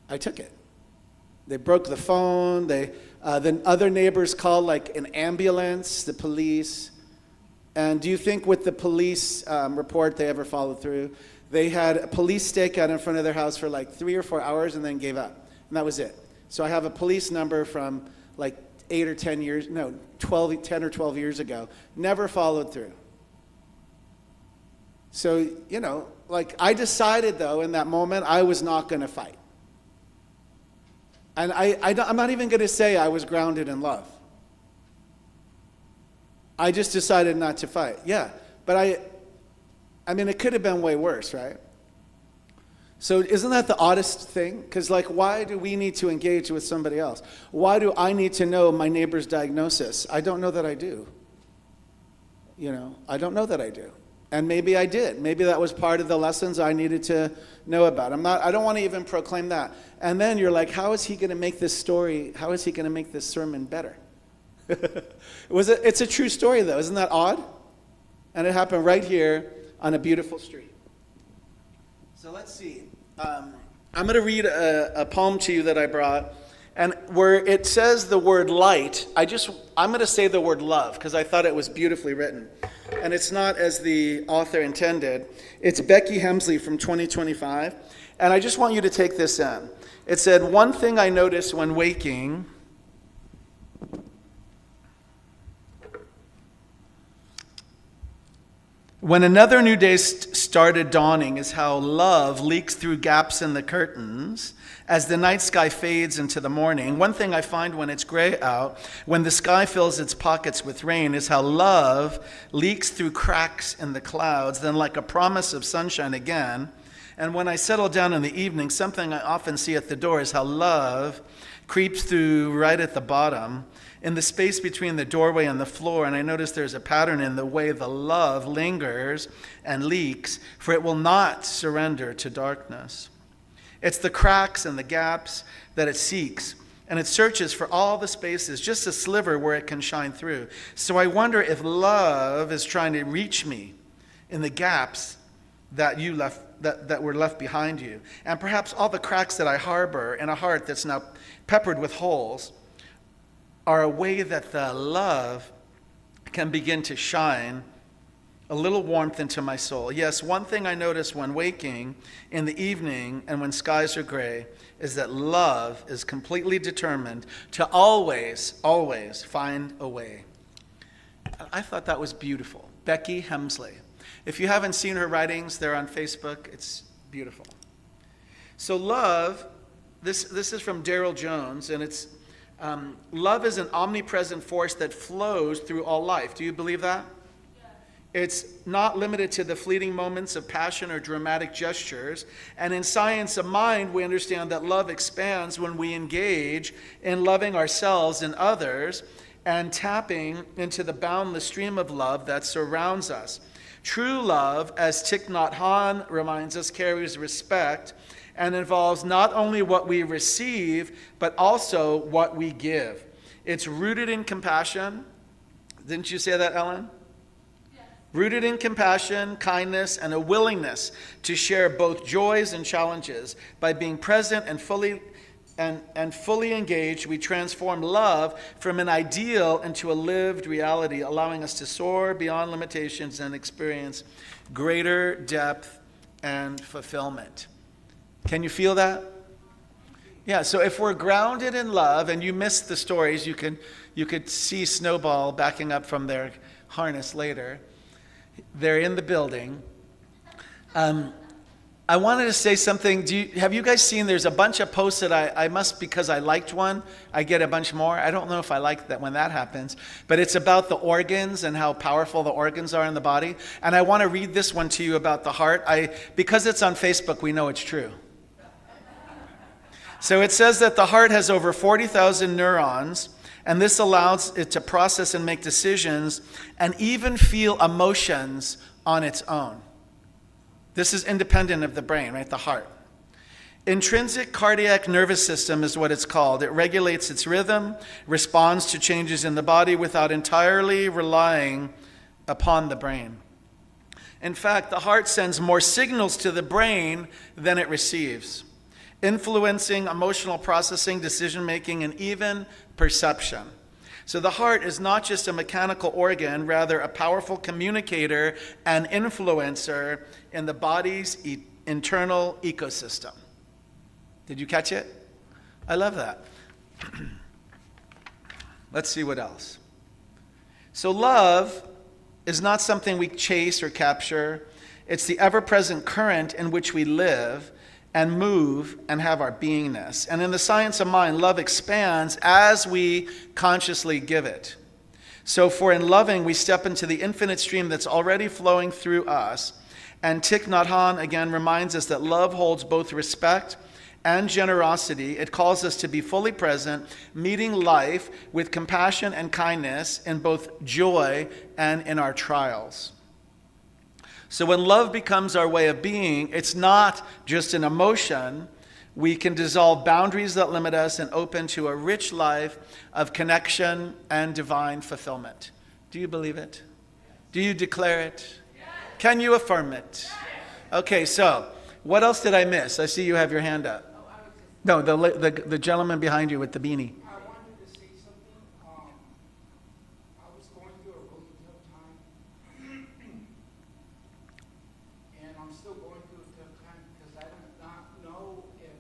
I took it. They broke the phone. Then other neighbors called like an ambulance, the police. And do you think with the police report they ever followed through? They had a police stakeout in front of their house for like 3 or 4 hours and then gave up. And that was it. So I have a police number from like 10 or 12 years ago. Never followed through. So, like I decided though in that moment I was not going to fight. And I'm not even going to say I was grounded in love. I just decided not to fight. Yeah, but I mean, it could have been way worse, right? So isn't that the oddest thing? Because like, why do we need to engage with somebody else? Why do I need to know my neighbor's diagnosis? I don't know that I do. I don't know that I do. And maybe I did. Maybe that was part of the lessons I needed to know about. I don't want to even proclaim that. And then you're like, how is he going to make this story, how is he going to make this sermon better? It's a true story though, isn't that odd? And it happened right here on a beautiful street. So let's see. I'm going to read a poem to you that I brought. And where it says the word light, I'm going to say the word love because I thought it was beautifully written. And it's not as the author intended. It's Becky Hemsley from 2025. And I just want you to take this in. It said, one thing I noticed when waking, when another new day started dawning, is how love leaks through gaps in the curtains as the night sky fades into the morning. One thing I find when it's gray out, when the sky fills its pockets with rain, is how love leaks through cracks in the clouds, then like a promise of sunshine again. And when I settle down in the evening, something I often see at the door is how love creeps through right at the bottom, in the space between the doorway and the floor, and I notice there's a pattern in the way the love lingers and leaks, for it will not surrender to darkness. It's the cracks and the gaps that it seeks, and it searches for all the spaces, just a sliver where it can shine through. So I wonder if love is trying to reach me in the gaps that you left, that were left behind you, and perhaps all the cracks that I harbor in a heart that's now peppered with holes are a way that the love can begin to shine a little warmth into my soul. Yes, one thing I notice when waking in the evening and when skies are gray is that love is completely determined to always, always find a way. I thought that was beautiful. Becky Hemsley. If you haven't seen her writings, they're on Facebook. It's beautiful. So love, this is from Daryl Jones, and it's love is an omnipresent force that flows through all life. Do you believe that? It's not limited to the fleeting moments of passion or dramatic gestures. And in science of mind, we understand that love expands when we engage in loving ourselves and others and tapping into the boundless stream of love that surrounds us. True love, as Thich Nhat Hanh reminds us, carries respect and involves not only what we receive, but also what we give. It's rooted in compassion. Didn't you say that, Ellen? Yes. Rooted in compassion, kindness, and a willingness to share both joys and challenges. By being present and fully engaged, we transform love from an ideal into a lived reality, allowing us to soar beyond limitations and experience greater depth and fulfillment. Can you feel that? Yeah, so if we're grounded in love, and you missed the stories, you could see Snowball backing up from their harness later. They're in the building. I wanted to say something. Have you guys seen, there's a bunch of posts that I must, because I liked one, I get a bunch more. I don't know if I like that when that happens, but it's about the organs and how powerful the organs are in the body. And I want to read this one to you about the heart. Because it's on Facebook, we know it's true. So it says that the heart has over 40,000 neurons, and this allows it to process and make decisions and even feel emotions on its own. This is independent of the brain, right? The heart. Intrinsic cardiac nervous system is what it's called. It regulates its rhythm, responds to changes in the body without entirely relying upon the brain. In fact, the heart sends more signals to the brain than it receives, influencing emotional processing, decision-making, and even perception. So the heart is not just a mechanical organ, rather a powerful communicator and influencer in the body's internal ecosystem. Did you catch it? I love that. Let's see what else. So love is not something we chase or capture. It's the ever-present current in which we live and move and have our beingness. And in the science of mind, love expands as we consciously give it. So for in loving, we step into the infinite stream that's already flowing through us. And Thich Nhat Hanh again reminds us that love holds both respect and generosity. It calls us to be fully present, meeting life with compassion and kindness in both joy and in our trials. So when love becomes our way of being, it's not just an emotion. We can dissolve boundaries that limit us and open to a rich life of connection and divine fulfillment. Do you believe it? Do you declare it? Can you affirm it? Okay, so what else did I miss? I see you have your hand up. No, the gentleman behind you with the beanie.
I wanted to say something. I was going through a really tough time, and I'm still going through a tough time because I do not know if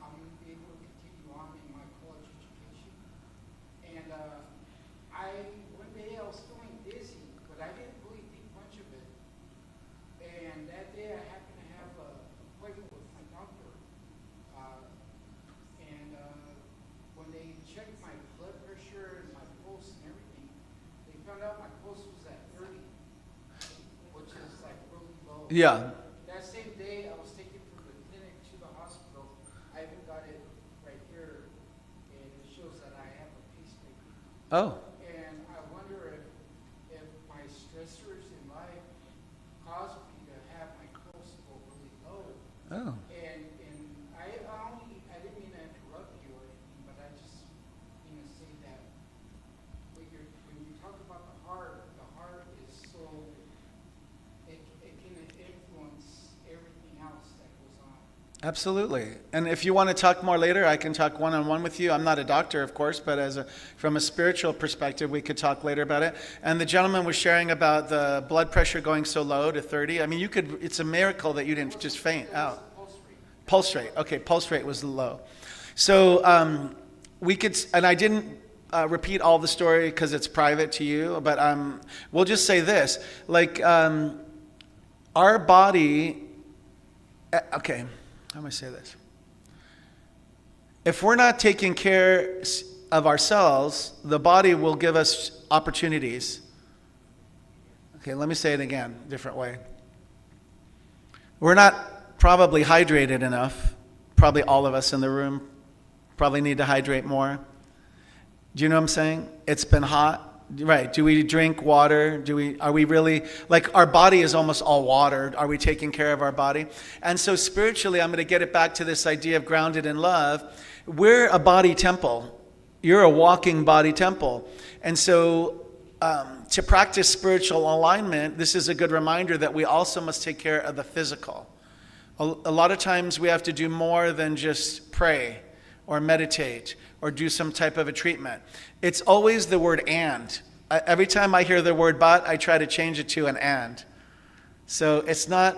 I'm going to be able to continue on in my college education. And one day I was feeling dizzy, but I didn't really think much of it. And that day I happened to have an appointment with my doctor. When they checked my blood pressure and my pulse and everything, they found out my pulse was at 30, which is like really low.
Yeah.
That same day, I was taken from the clinic to the hospital. I even got it right here, and it shows that I have a pacemaker.
Oh.
And I wonder if my stressors in life caused me to have my pulse go really low.
Oh.
And I didn't mean to interrupt you or anything, but I just mean to say that when you talk about the heart is so, it can influence everything else that goes on.
Absolutely. And if you want to talk more later, I can talk one-on-one with you. I'm not a doctor, of course, but from a spiritual perspective, we could talk later about it. And the gentleman was sharing about the blood pressure going so low to 30. I mean, it's a miracle that you didn't just faint out. Pulse rate. Okay, pulse rate was low. So we could, and I didn't repeat all the story because it's private to you, but we'll just say this. Like, our body, okay, how do I say this? If we're not taking care of ourselves, the body will give us opportunities. Okay, let me say it again, different way. We're not probably hydrated enough. Probably all of us in the room probably need to hydrate more. Do you know what I'm saying? It's been hot. Right. Do we drink water? Are we really, like, our body is almost all water. Are we taking care of our body? And so spiritually, I'm going to get it back to this idea of grounded in love. We're a body temple. You're a walking body temple. And so to practice spiritual alignment, this is a good reminder that we also must take care of the physical. A lot of times we have to do more than just pray or meditate or do some type of a treatment. It's always the word and. Every time I hear the word but, I try to change it to an and. So it's not,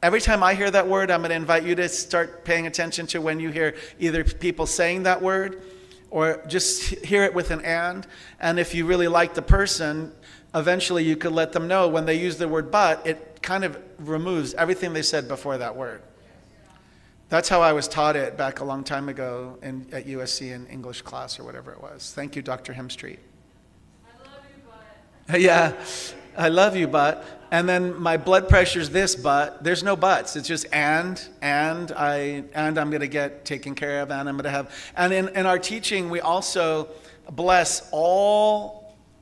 every time I hear that word, I'm going to invite you to start paying attention to when you hear either people saying that word or just hear it with an and. And if you really like the person, eventually you could let them know when they use the word but, it kind of removes everything they said before that word. That's how I was taught it back a long time ago at USC in English class or whatever it was. Thank you, Dr. Hemstreet.
I love you, but.
Yeah, I love you, but. And then my blood pressure's this, but. There's no buts. It's just and I'm going to get taken care of, and I'm going to have. And in our teaching, we also bless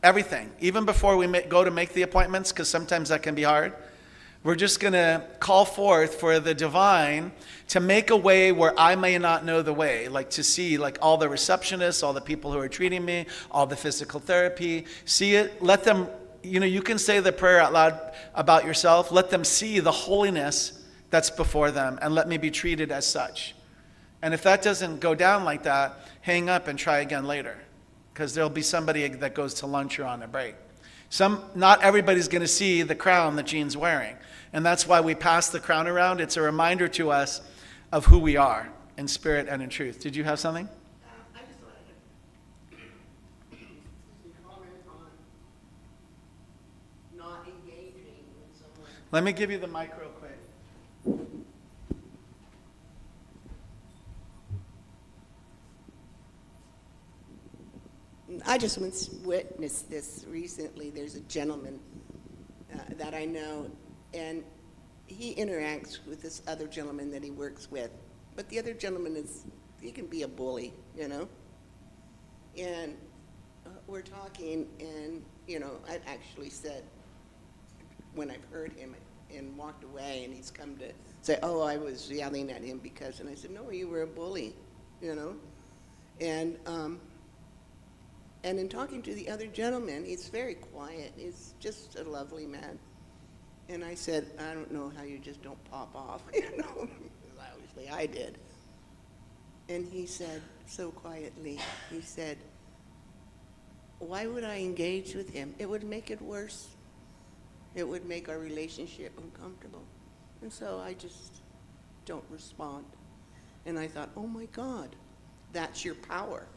everything, even before we go to make the appointments, because sometimes that can be hard. We're just going to call forth for the divine to make a way where I may not know the way, like to see like all the receptionists, all the people who are treating me, all the physical therapy, see it, let them, you can say the prayer out loud about yourself, let them see the holiness that's before them and let me be treated as such. And if that doesn't go down like that, hang up and try again later, because there'll be somebody that goes to lunch or on a break. Not everybody's going to see the crown that Jean's wearing. And that's why we pass the crown around. It's a reminder to us of who we are in spirit and in truth. Did you have something?
I just wanted to comment on not engaging with someone.
Let me give you the mic real quick.
I just witnessed this recently. There's a gentleman that I know, and he interacts with this other gentleman that he works with. But the other gentleman he can be a bully, And we're talking, and, I've actually said, when I've heard him and walked away, and he's come to say, oh, I was yelling at him because, and I said, no, you were a bully, And in talking to the other gentleman, he's very quiet. He's just a lovely man. And I said, I don't know how you just don't pop off, Obviously I did. And he said, so quietly, he said, why would I engage with him? It would make it worse. It would make our relationship uncomfortable. And so I just don't respond. And I thought, oh my God, that's your power.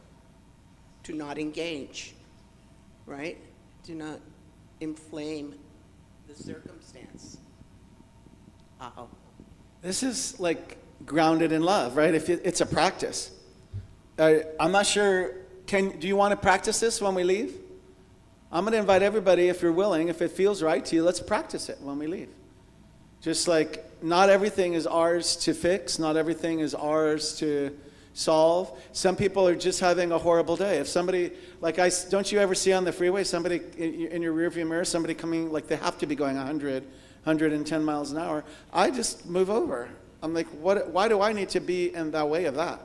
To not engage, right? Do not inflame the circumstance. Uh-oh.
This is like grounded in love, right? It's a practice. I'm not sure, do you want to practice this when we leave? I'm going to invite everybody, if you're willing, if it feels right to you, let's practice it when we leave. Just like not everything is ours to fix, not everything is ours to solve. Some people are just having a horrible day. If somebody, don't you ever see on the freeway somebody in your rearview mirror, somebody coming, like they have to be going 110 miles an hour, I just move over. I'm like, why do I need to be in that way of that?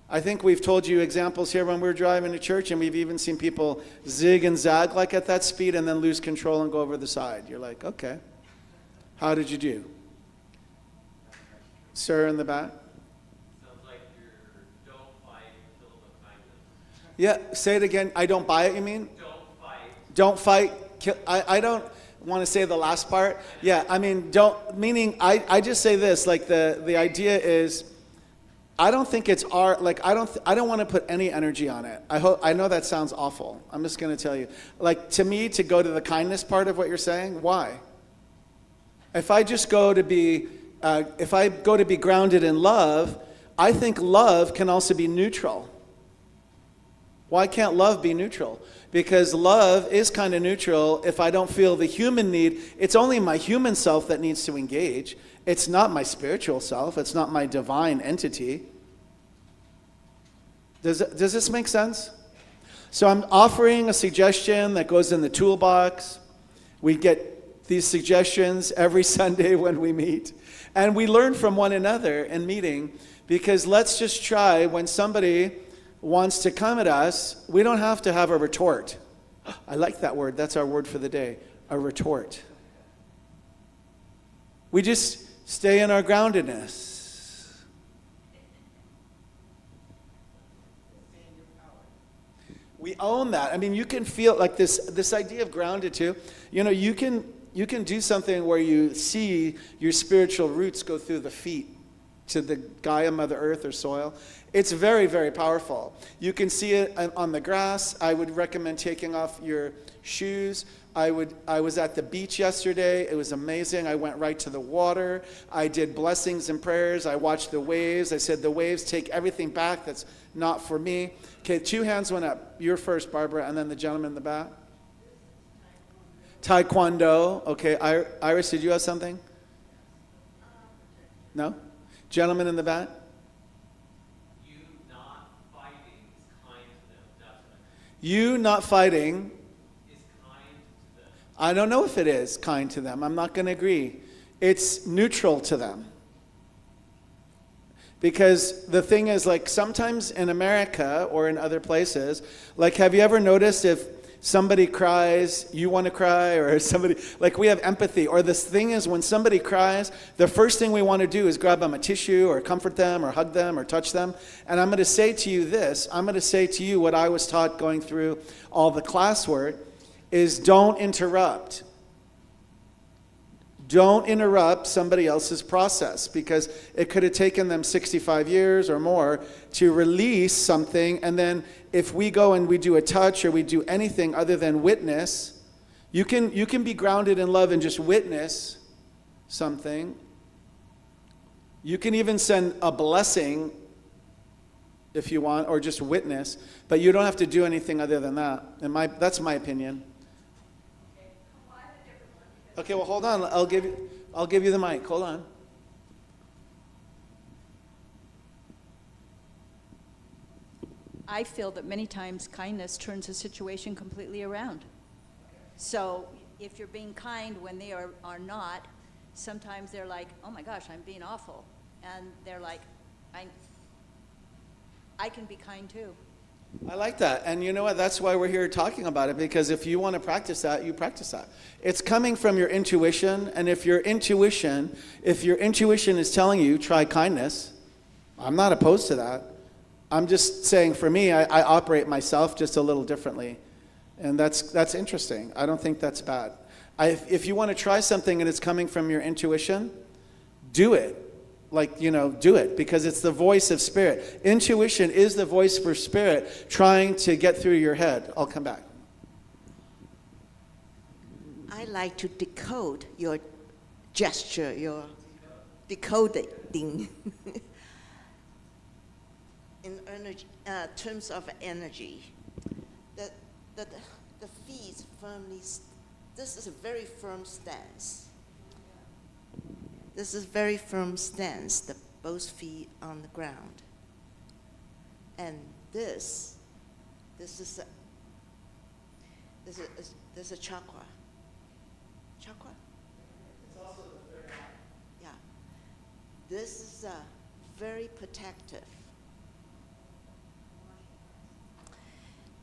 I think we've told you examples here when we're driving to church, and we've even seen people zig and zag like at that speed and then lose control and go over the side. You're like, okay, how did you do? Sir in the back? Yeah, say it again. I don't buy it, you mean? Don't fight. I don't want to say the last part. Yeah, I mean, meaning I just say this, like the idea is, I don't think it's I don't want to put any energy on it. I know that sounds awful. I'm just going to tell you. Like, to me, to go to the kindness part of what you're saying, why? If I just go to be, grounded in love, I think love can also be neutral. Why can't love be neutral? Because love is kind of neutral if I don't feel the human need. It's only my human self that needs to engage. It's not my spiritual self. It's not my divine entity. Does this make sense? So I'm offering a suggestion that goes in the toolbox. We get these suggestions every Sunday when we meet. And we learn from one another in meeting, because let's just try, when somebody wants to come at us, we don't have to have a retort. I like that word. That's our word for the day, a retort. We just stay in our groundedness. We own that. I mean, you can feel like this idea of grounded too. You know, you can do something where you see your spiritual roots go through the feet to the Gaia, Mother Earth, or soil. It's very, very powerful. You can see it on the grass. I would recommend taking off your shoes. I was at the beach yesterday. It was amazing. I went right to the water. I did blessings and prayers. I watched the waves. I said, the waves take everything back that's not for me. Okay, 2 hands went up. You're first, Barbara, and then the gentleman in the back. Taekwondo. Okay, Iris, did you have something? No? Gentleman in the back?
You not fighting is kind to them. That's what
You not fighting,
is kind to them.
I don't know if it is kind to them. I'm not going to agree. It's neutral to them. Because the thing is, like, sometimes in America or in other places, like, have you ever noticed if somebody cries, you want to cry, or somebody, like, we have empathy. Or this thing is, when somebody cries, the first thing we want to do is grab them a tissue or comfort them or hug them or touch them. And I'm going to say to you this, I'm going to say to you what I was taught going through all the classwork is don't interrupt. Don't interrupt somebody else's process, because it could have taken them 65 years or more to release something. And then if we go and we do a touch or we do anything other than witness, you can be grounded in love and just witness something. You can even send a blessing if you want, or just witness, but you don't have to do anything other than that. And that's my opinion. Okay, well, hold on. I'll give you the mic. Hold on.
I feel that many times kindness turns a situation completely around. So if you're being kind when they are not, sometimes they're like, oh my gosh, I'm being awful. And they're like, I can be kind too.
I like that. And you know what? That's why we're here talking about it, because if you want to practice that, you practice that. It's coming from your intuition, and if your intuition is telling you try kindness, I'm not opposed to that. I'm just saying, for me, I operate myself just a little differently. And that's interesting. I don't think that's bad. If you want to try something and it's coming from your intuition, do it. Do it, because it's the voice of spirit. Intuition is the voice for spirit trying to get through your head. I'll come back.
I like to decode your gesture, your decoding. In energy, terms of energy, the feet firmly. This is a very firm stance. This is very firm stance. Both feet on the ground. And this is a chakra. Chakra? It's also the third eye. Yeah. This is very protective.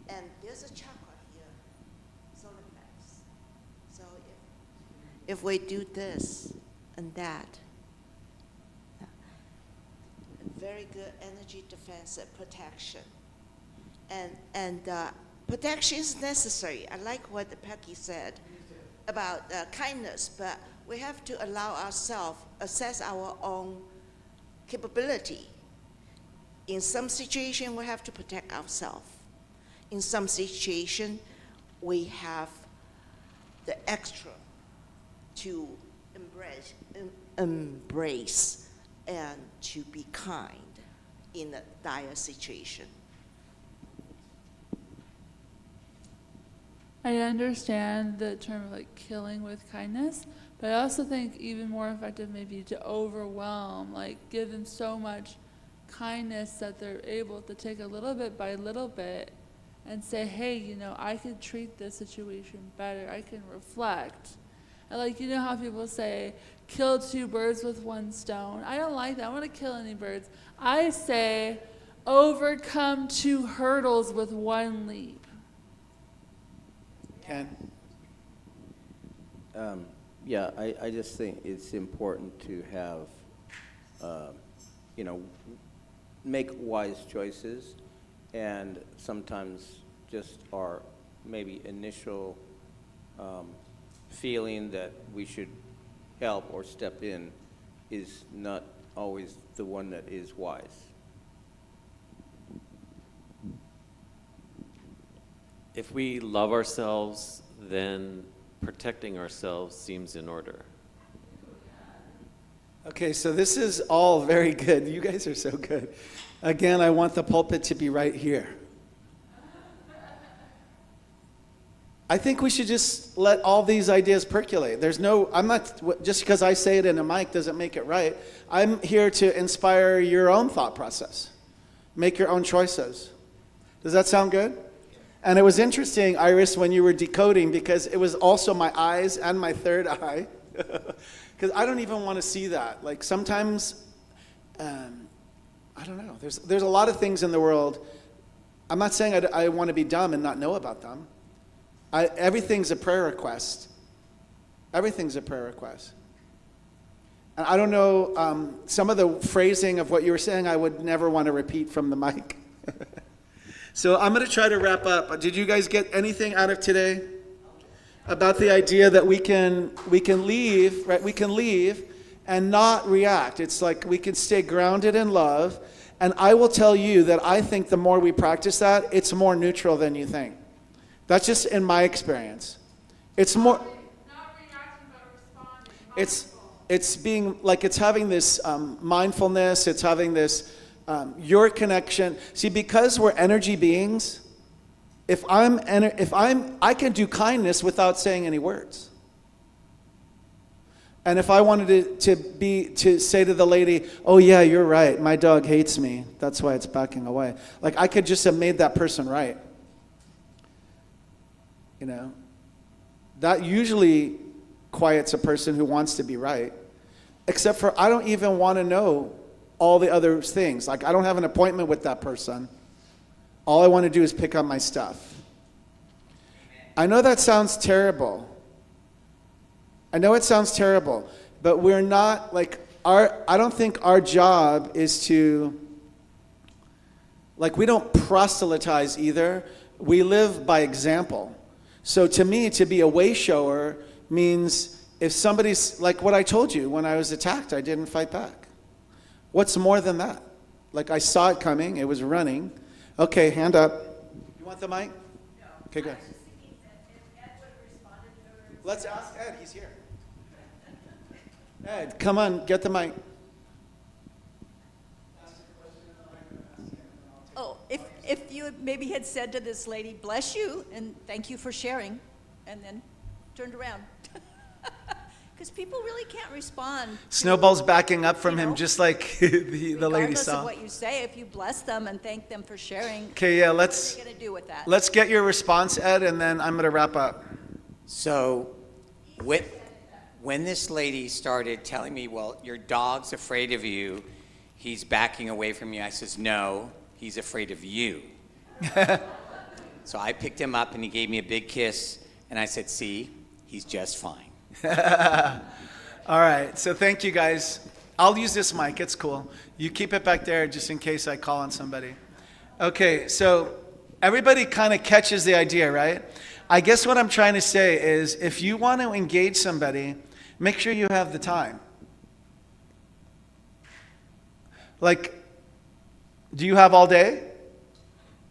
And there's a chakra here, solar plexus. So if we do this and that, very good energy defense and protection. And protection is necessary. I like what Peggy said about kindness, but we have to allow ourselves assess our own capability. In some situation, we have to protect ourselves. In some situation, we have the extra to embrace and to be kind in a dire situation.
I understand the term like killing with kindness, but I also think even more effective maybe to overwhelm, like give them so much kindness that they're able to take a little bit by little bit and say, hey, you know, I could treat this situation better. I can reflect. And like, you know how people say, kill 2 birds with 1 stone? I don't like that. I don't want to kill any birds. I say, overcome 2 hurdles with 1 leap.
Ken?
Yeah, I just think it's important to have, you know, make wise choices, and sometimes just our maybe initial feeling that we should help or step in is not always the one that is wise.
If we love ourselves, then protecting ourselves seems in order.
Okay, so this is all very good. You guys are so good. Again, I want the pulpit to be right here. I think we should just let all these ideas percolate. I'm not, just because I say it in a mic doesn't make it right. I'm here to inspire your own thought process. Make your own choices. Does that sound good? And it was interesting, Iris, when you were decoding, because it was also my eyes and my third eye. Because I don't even want to see that. Like sometimes, I don't know. There's a lot of things in the world. I'm not saying I want to be dumb and not know about them. Everything's a prayer request. Everything's a prayer request. And I don't know, some of the phrasing of what you were saying, I would never want to repeat from the mic. So I'm going to try to wrap up. Did you guys get anything out of today about the idea that we can leave, right? We can leave and not react. It's like we can stay grounded in love. And I will tell you that I think the more we practice that, it's more neutral than you think. That's just in my experience. It's more.
Not reacting, but responding.
It's being like, it's having this mindfulness. It's having this your connection. See, because we're energy beings, I can do kindness without saying any words. And if I wanted to say to the lady, oh yeah, you're right, my dog hates me, that's why it's backing away. Like I could just have made that person right. You know, that usually quiets a person who wants to be right. Except for I don't even want to know all the other things. Like I don't have an appointment with that person. All I want to do is pick up my stuff. I know that sounds terrible. I know it sounds terrible, but we're not like I don't think our job is to, like, we don't proselytize either. We live by example. So to me, to be a way shower means if somebody's, like what I told you, when I was attacked, I didn't fight back. What's more than that? Like I saw it coming, it was running. Okay, hand up. You want the mic? No. Okay, good. Let's ask Ed, he's here. Ed, come on, get the mic.
Oh, if you maybe had said to this lady, bless you, and thank you for sharing, and then turned around. Because people really can't respond.
Snowball's backing up from him,
know,
just like the lady
regardless
saw.
of what you say, if you bless them and thank them for sharing,
Okay, yeah,
what are you going to do with that?
let's get your response, Ed, and then I'm going to wrap up.
So, when this lady started telling me, well, your dog's afraid of you, he's backing away from you, I says, no, he's afraid of you. So I picked him up and he gave me a big kiss, and I said, see, he's just fine.
All right, so thank you guys. I'll use this mic, it's cool. You keep it back there just in case I call on somebody. Okay, so everybody kind of catches the idea, right? I guess what I'm trying to say is if you want to engage somebody, make sure you have the time. Like, do you have all day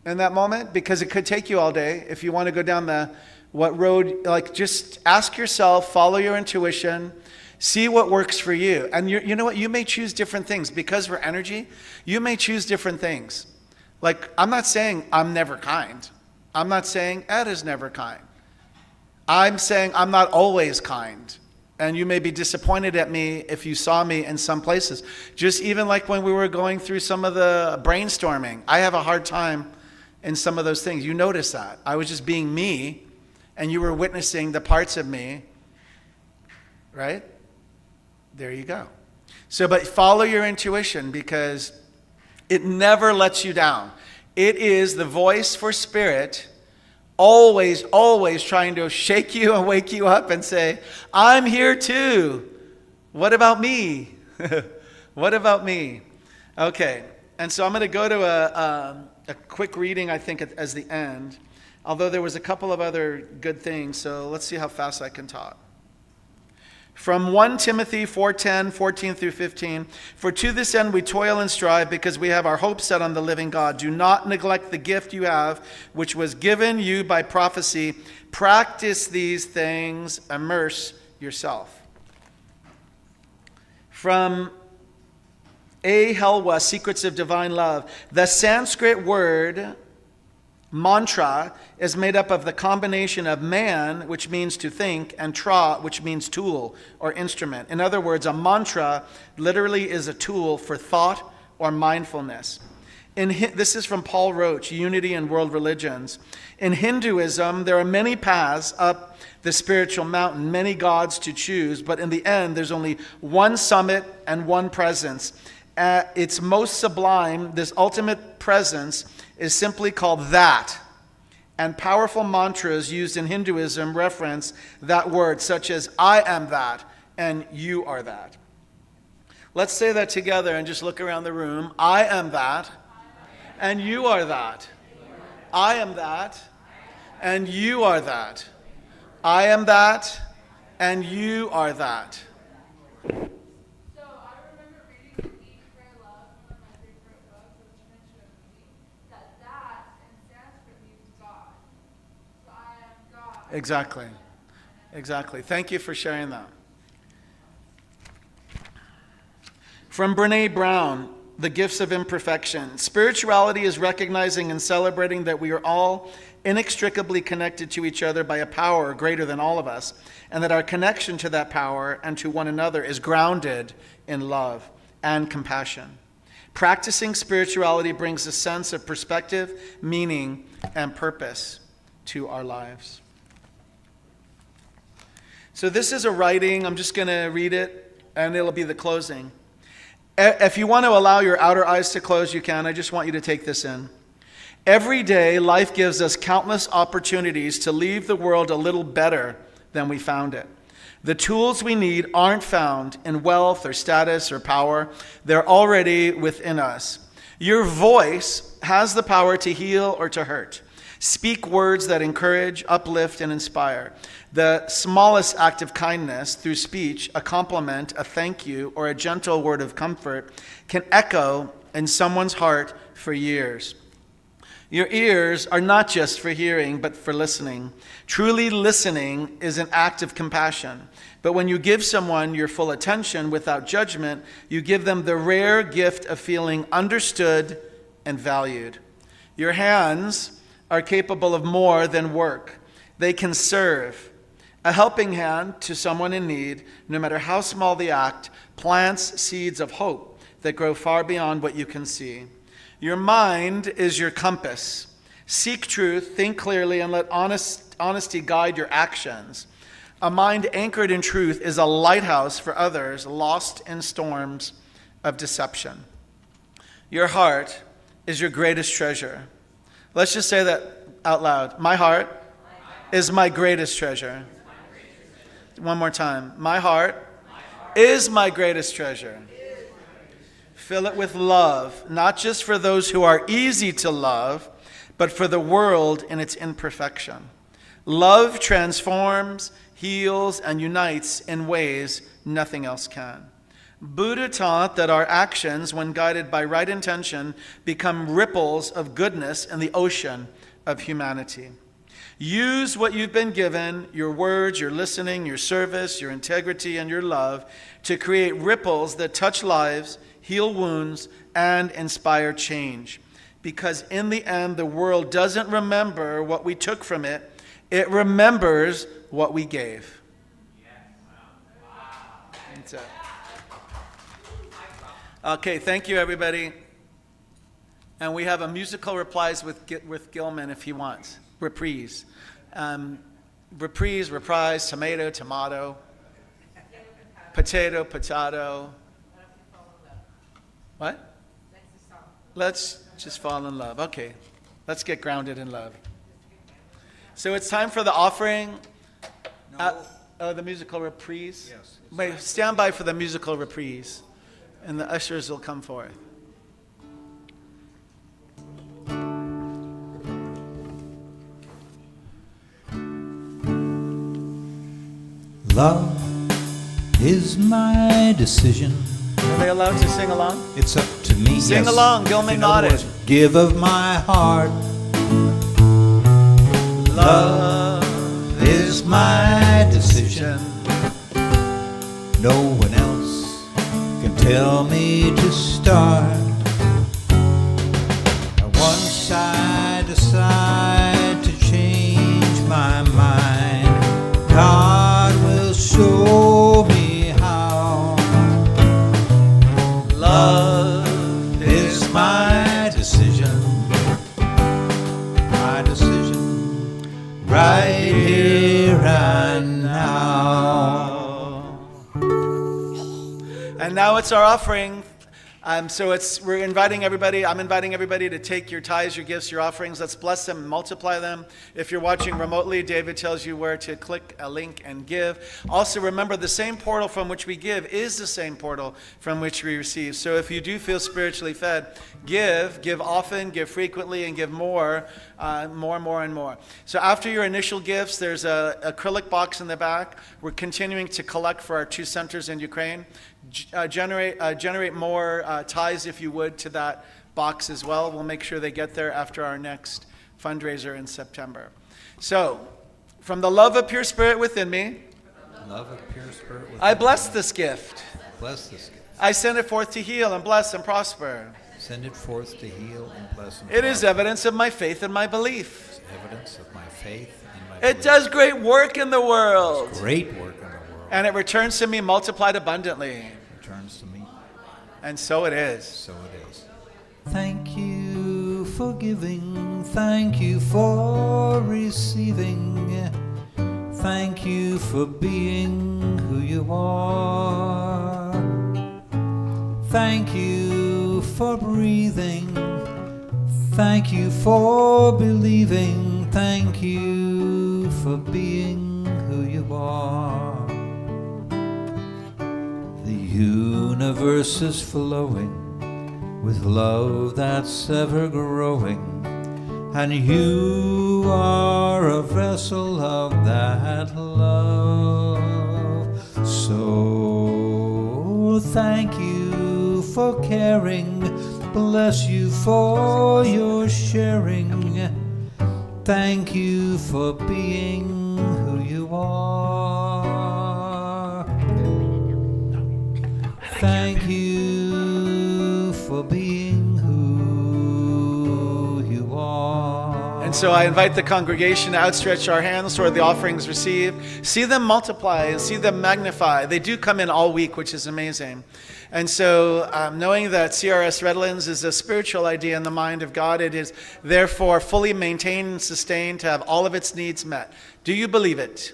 in that moment? Because it could take you all day if you want to go down what road, like just ask yourself, follow your intuition, see what works for you. And you know what, you may choose different things. Because we're energy, you may choose different things. Like, I'm not saying I'm never kind. I'm not saying Ed is never kind. I'm saying I'm not always kind. And you may be disappointed at me if you saw me in some places. Just even like when we were going through some of the brainstorming, I have a hard time in some of those things. You notice that. I was just being me, and you were witnessing the parts of me, right? There you go. So, but follow your intuition, because it never lets you down. It is the voice for spirit, always, always trying to shake you and wake you up and say, I'm here too. What about me? What about me? Okay, and so I'm going to go to a quick reading, I think, as the end, although there was a couple of other good things, so let's see how fast I can talk. From 1 Timothy 4:10, 14 through 15, for to this end we toil and strive, because we have our hope set on the living God. Do not neglect the gift you have, which was given you by prophecy. Practice these things, immerse yourself. From A. Helwa, Secrets of Divine Love, the Sanskrit word mantra is made up of the combination of man, which means to think, and tra, which means tool or instrument. In other words, a mantra literally is a tool for thought or mindfulness. This is from Paul Roach, Unity in World Religions. In Hinduism, there are many paths up the spiritual mountain, many gods to choose, but in the end, there's only one summit and one presence. At its most sublime, this ultimate presence is simply called that. And powerful mantras used in Hinduism reference that word, such as I am that and you are that. Let's say that together and just look around the room. I am that and you are that. I am that and you are that. I am that and you are that. Exactly. Exactly. Thank you for sharing that. From Brene Brown, The Gifts of Imperfection. Spirituality is recognizing and celebrating that we are all inextricably connected to each other by a power greater than all of us, and that our connection to that power and to one another is grounded in love and compassion. Practicing spirituality brings a sense of perspective, meaning, and purpose to our lives. So this is a writing. I'm just going to read it, and it'll be the closing. If you want to allow your outer eyes to close, you can. I just want you to take this in. Every day, life gives us countless opportunities to leave the world a little better than we found it. The tools we need aren't found in wealth or status or power. They're already within us. Your voice has the power to heal or to hurt. Speak words that encourage, uplift, and inspire. The smallest act of kindness through speech, a compliment, a thank you, or a gentle word of comfort can echo in someone's heart for years. Your ears are not just for hearing, but for listening. Truly listening is an act of compassion. But when you give someone your full attention without judgment, you give them the rare gift of feeling understood and valued. Your hands are capable of more than work. They can serve. A helping hand to someone in need, no matter how small the act, plants seeds of hope that grow far beyond what you can see. Your mind is your compass. Seek truth, think clearly, and let honesty guide your actions. A mind anchored in truth is a lighthouse for others lost in storms of deception. Your heart is your greatest treasure. Let's just say that out loud. My heart is my greatest treasure. One more time. My heart is my greatest treasure. Fill it with love, not just for those who are easy to love, but for the world in its imperfection. Love transforms, heals, and unites in ways nothing else can. Buddha taught that our actions, when guided by right intention, become ripples of goodness in the ocean of humanity. Use what you've been given, your words, your listening, your service, your integrity, and your love, to create ripples that touch lives, heal wounds, and inspire change. Because in the end, the world doesn't remember what we took from it. It remembers what we gave. That's it. Okay, thank you, everybody. And we have a musical replies with Gilman if he wants. Reprise. Reprise, tomato, tomato. Potato, potato. What? Let's just fall in love. Okay. Let's get grounded in love. So it's time for the offering. Oh, the musical reprise?
Yes.
Wait, stand by for the musical reprise. And the ushers will come forth.
Love is my decision.
Are they allowed to sing along?
It's up to me.
Sing
yes.
along, Gilman
In other
nodded.
words, give of my heart. Love is my decision. No one else can tell me to start. Once I decide to change my mind, God will show me how. Love is my decision. My decision. Right here and now.
And now it's our offering. We're inviting everybody. I'm inviting everybody to take your tithes, your gifts, your offerings. Let's bless them and multiply them. If you're watching remotely, David tells you where to click a link and give. Also, remember the same portal from which we give is the same portal from which we receive. So if you do feel spiritually fed, give often, give frequently, and give more, more, and more. So after your initial gifts, there's an acrylic box in the back. We're continuing to collect for our 2 centers in Ukraine. Generate more tithes, if you would, to that box as well. We'll make sure they get there after our next fundraiser in September. So, from the love of pure spirit within me,
Love of pure spirit within
I bless this gift.
Bless this gift.
I send it forth to heal and bless and prosper.
Send it forth to heal and bless and
It is
prosper.
evidence of my faith and my belief.
It's evidence of my faith and my
It
belief.
does great work in the world.
Great work in the world.
And it returns to me multiplied abundantly.
Returns to me.
And so it is.
So it is. Thank you for giving. Thank you for receiving. Thank you for being who you are. Thank you for breathing. Thank you for believing. Thank you for being who you are. The universe is flowing with love that's ever growing, and you are a vessel of that love. So thank you for caring, bless you for your sharing. Thank you for being who you are. Thank you for being who you are.
And so I invite the congregation to outstretch our hands toward the offerings received. See them multiply and see them magnify. They do come in all week, which is amazing. And so knowing that CRS Redlands is a spiritual idea in the mind of God, it is therefore fully maintained and sustained to have all of its needs met. Do you believe it?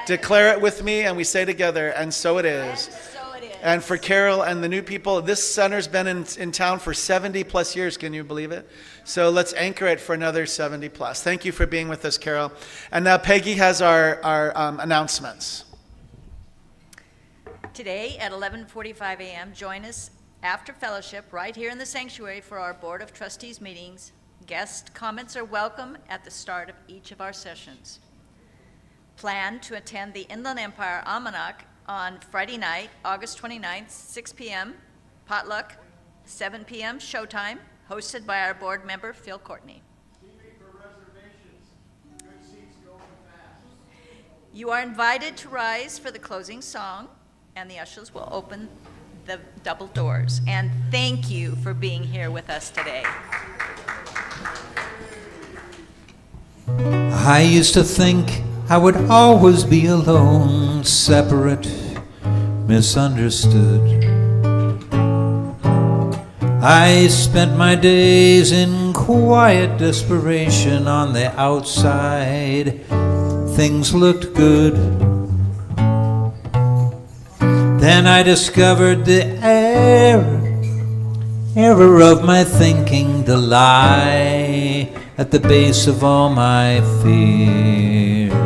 Declare it with me, and we say together, and so it is. And for Carol and the new people, this center's been in town for 70 plus years. Can you believe it? So let's anchor it for another 70 plus. Thank you for being with us, Carol. And now Peggy has our announcements.
Today at 11:45 a.m., join us after fellowship right here in the sanctuary for our Board of Trustees meetings. Guest comments are welcome at the start of each of our sessions. Plan to attend the Inland Empire Almanac on Friday night, August 29th, 6 p.m., potluck, 7 p.m., showtime, hosted by our board member, Phil Courtney. You are invited to rise for the closing song, and the ushers will open the double doors. And thank you for being here with us today.
I used to think I would always be alone, separate, misunderstood. I spent my days in quiet desperation. On the outside, things looked good. Then I discovered the error of my thinking, the lie at the base of all my fears.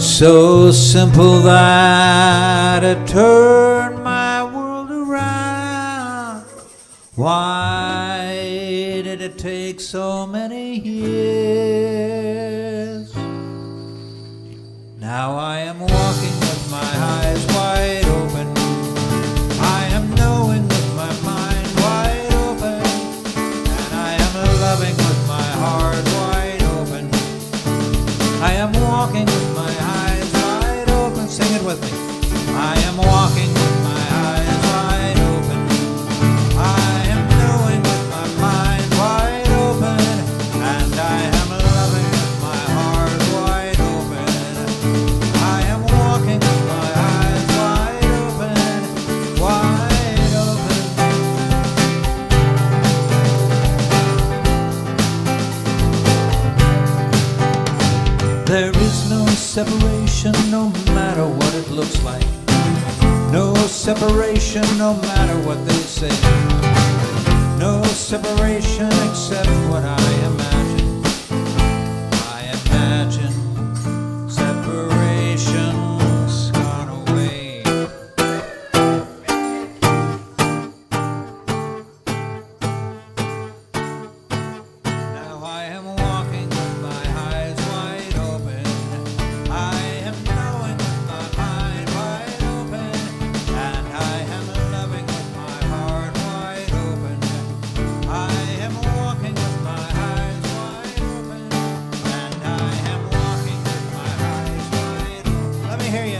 So simple that it turned my world around. Why did it take so many years? Now I am walking with my eyes wide open. I am knowing with my mind wide open. And I am loving with my heart wide open. I am walking with my eyes wide open. Sing it with me. I am walking with my eyes wide open. I am knowing with my mind wide open. And I am loving with my heart wide open. I am walking with my eyes wide open, wide open. There is no separation, no matter what it looks like. No separation, no matter what they say. No separation except what I imagine. I imagine separation's gone away. Now I am walking with my eyes wide open. I am knowing with my mind wide open. And I am loving with my heart wide open. I am walking with my eyes wide open. And I am walking with my eyes wide open. Let me hear you.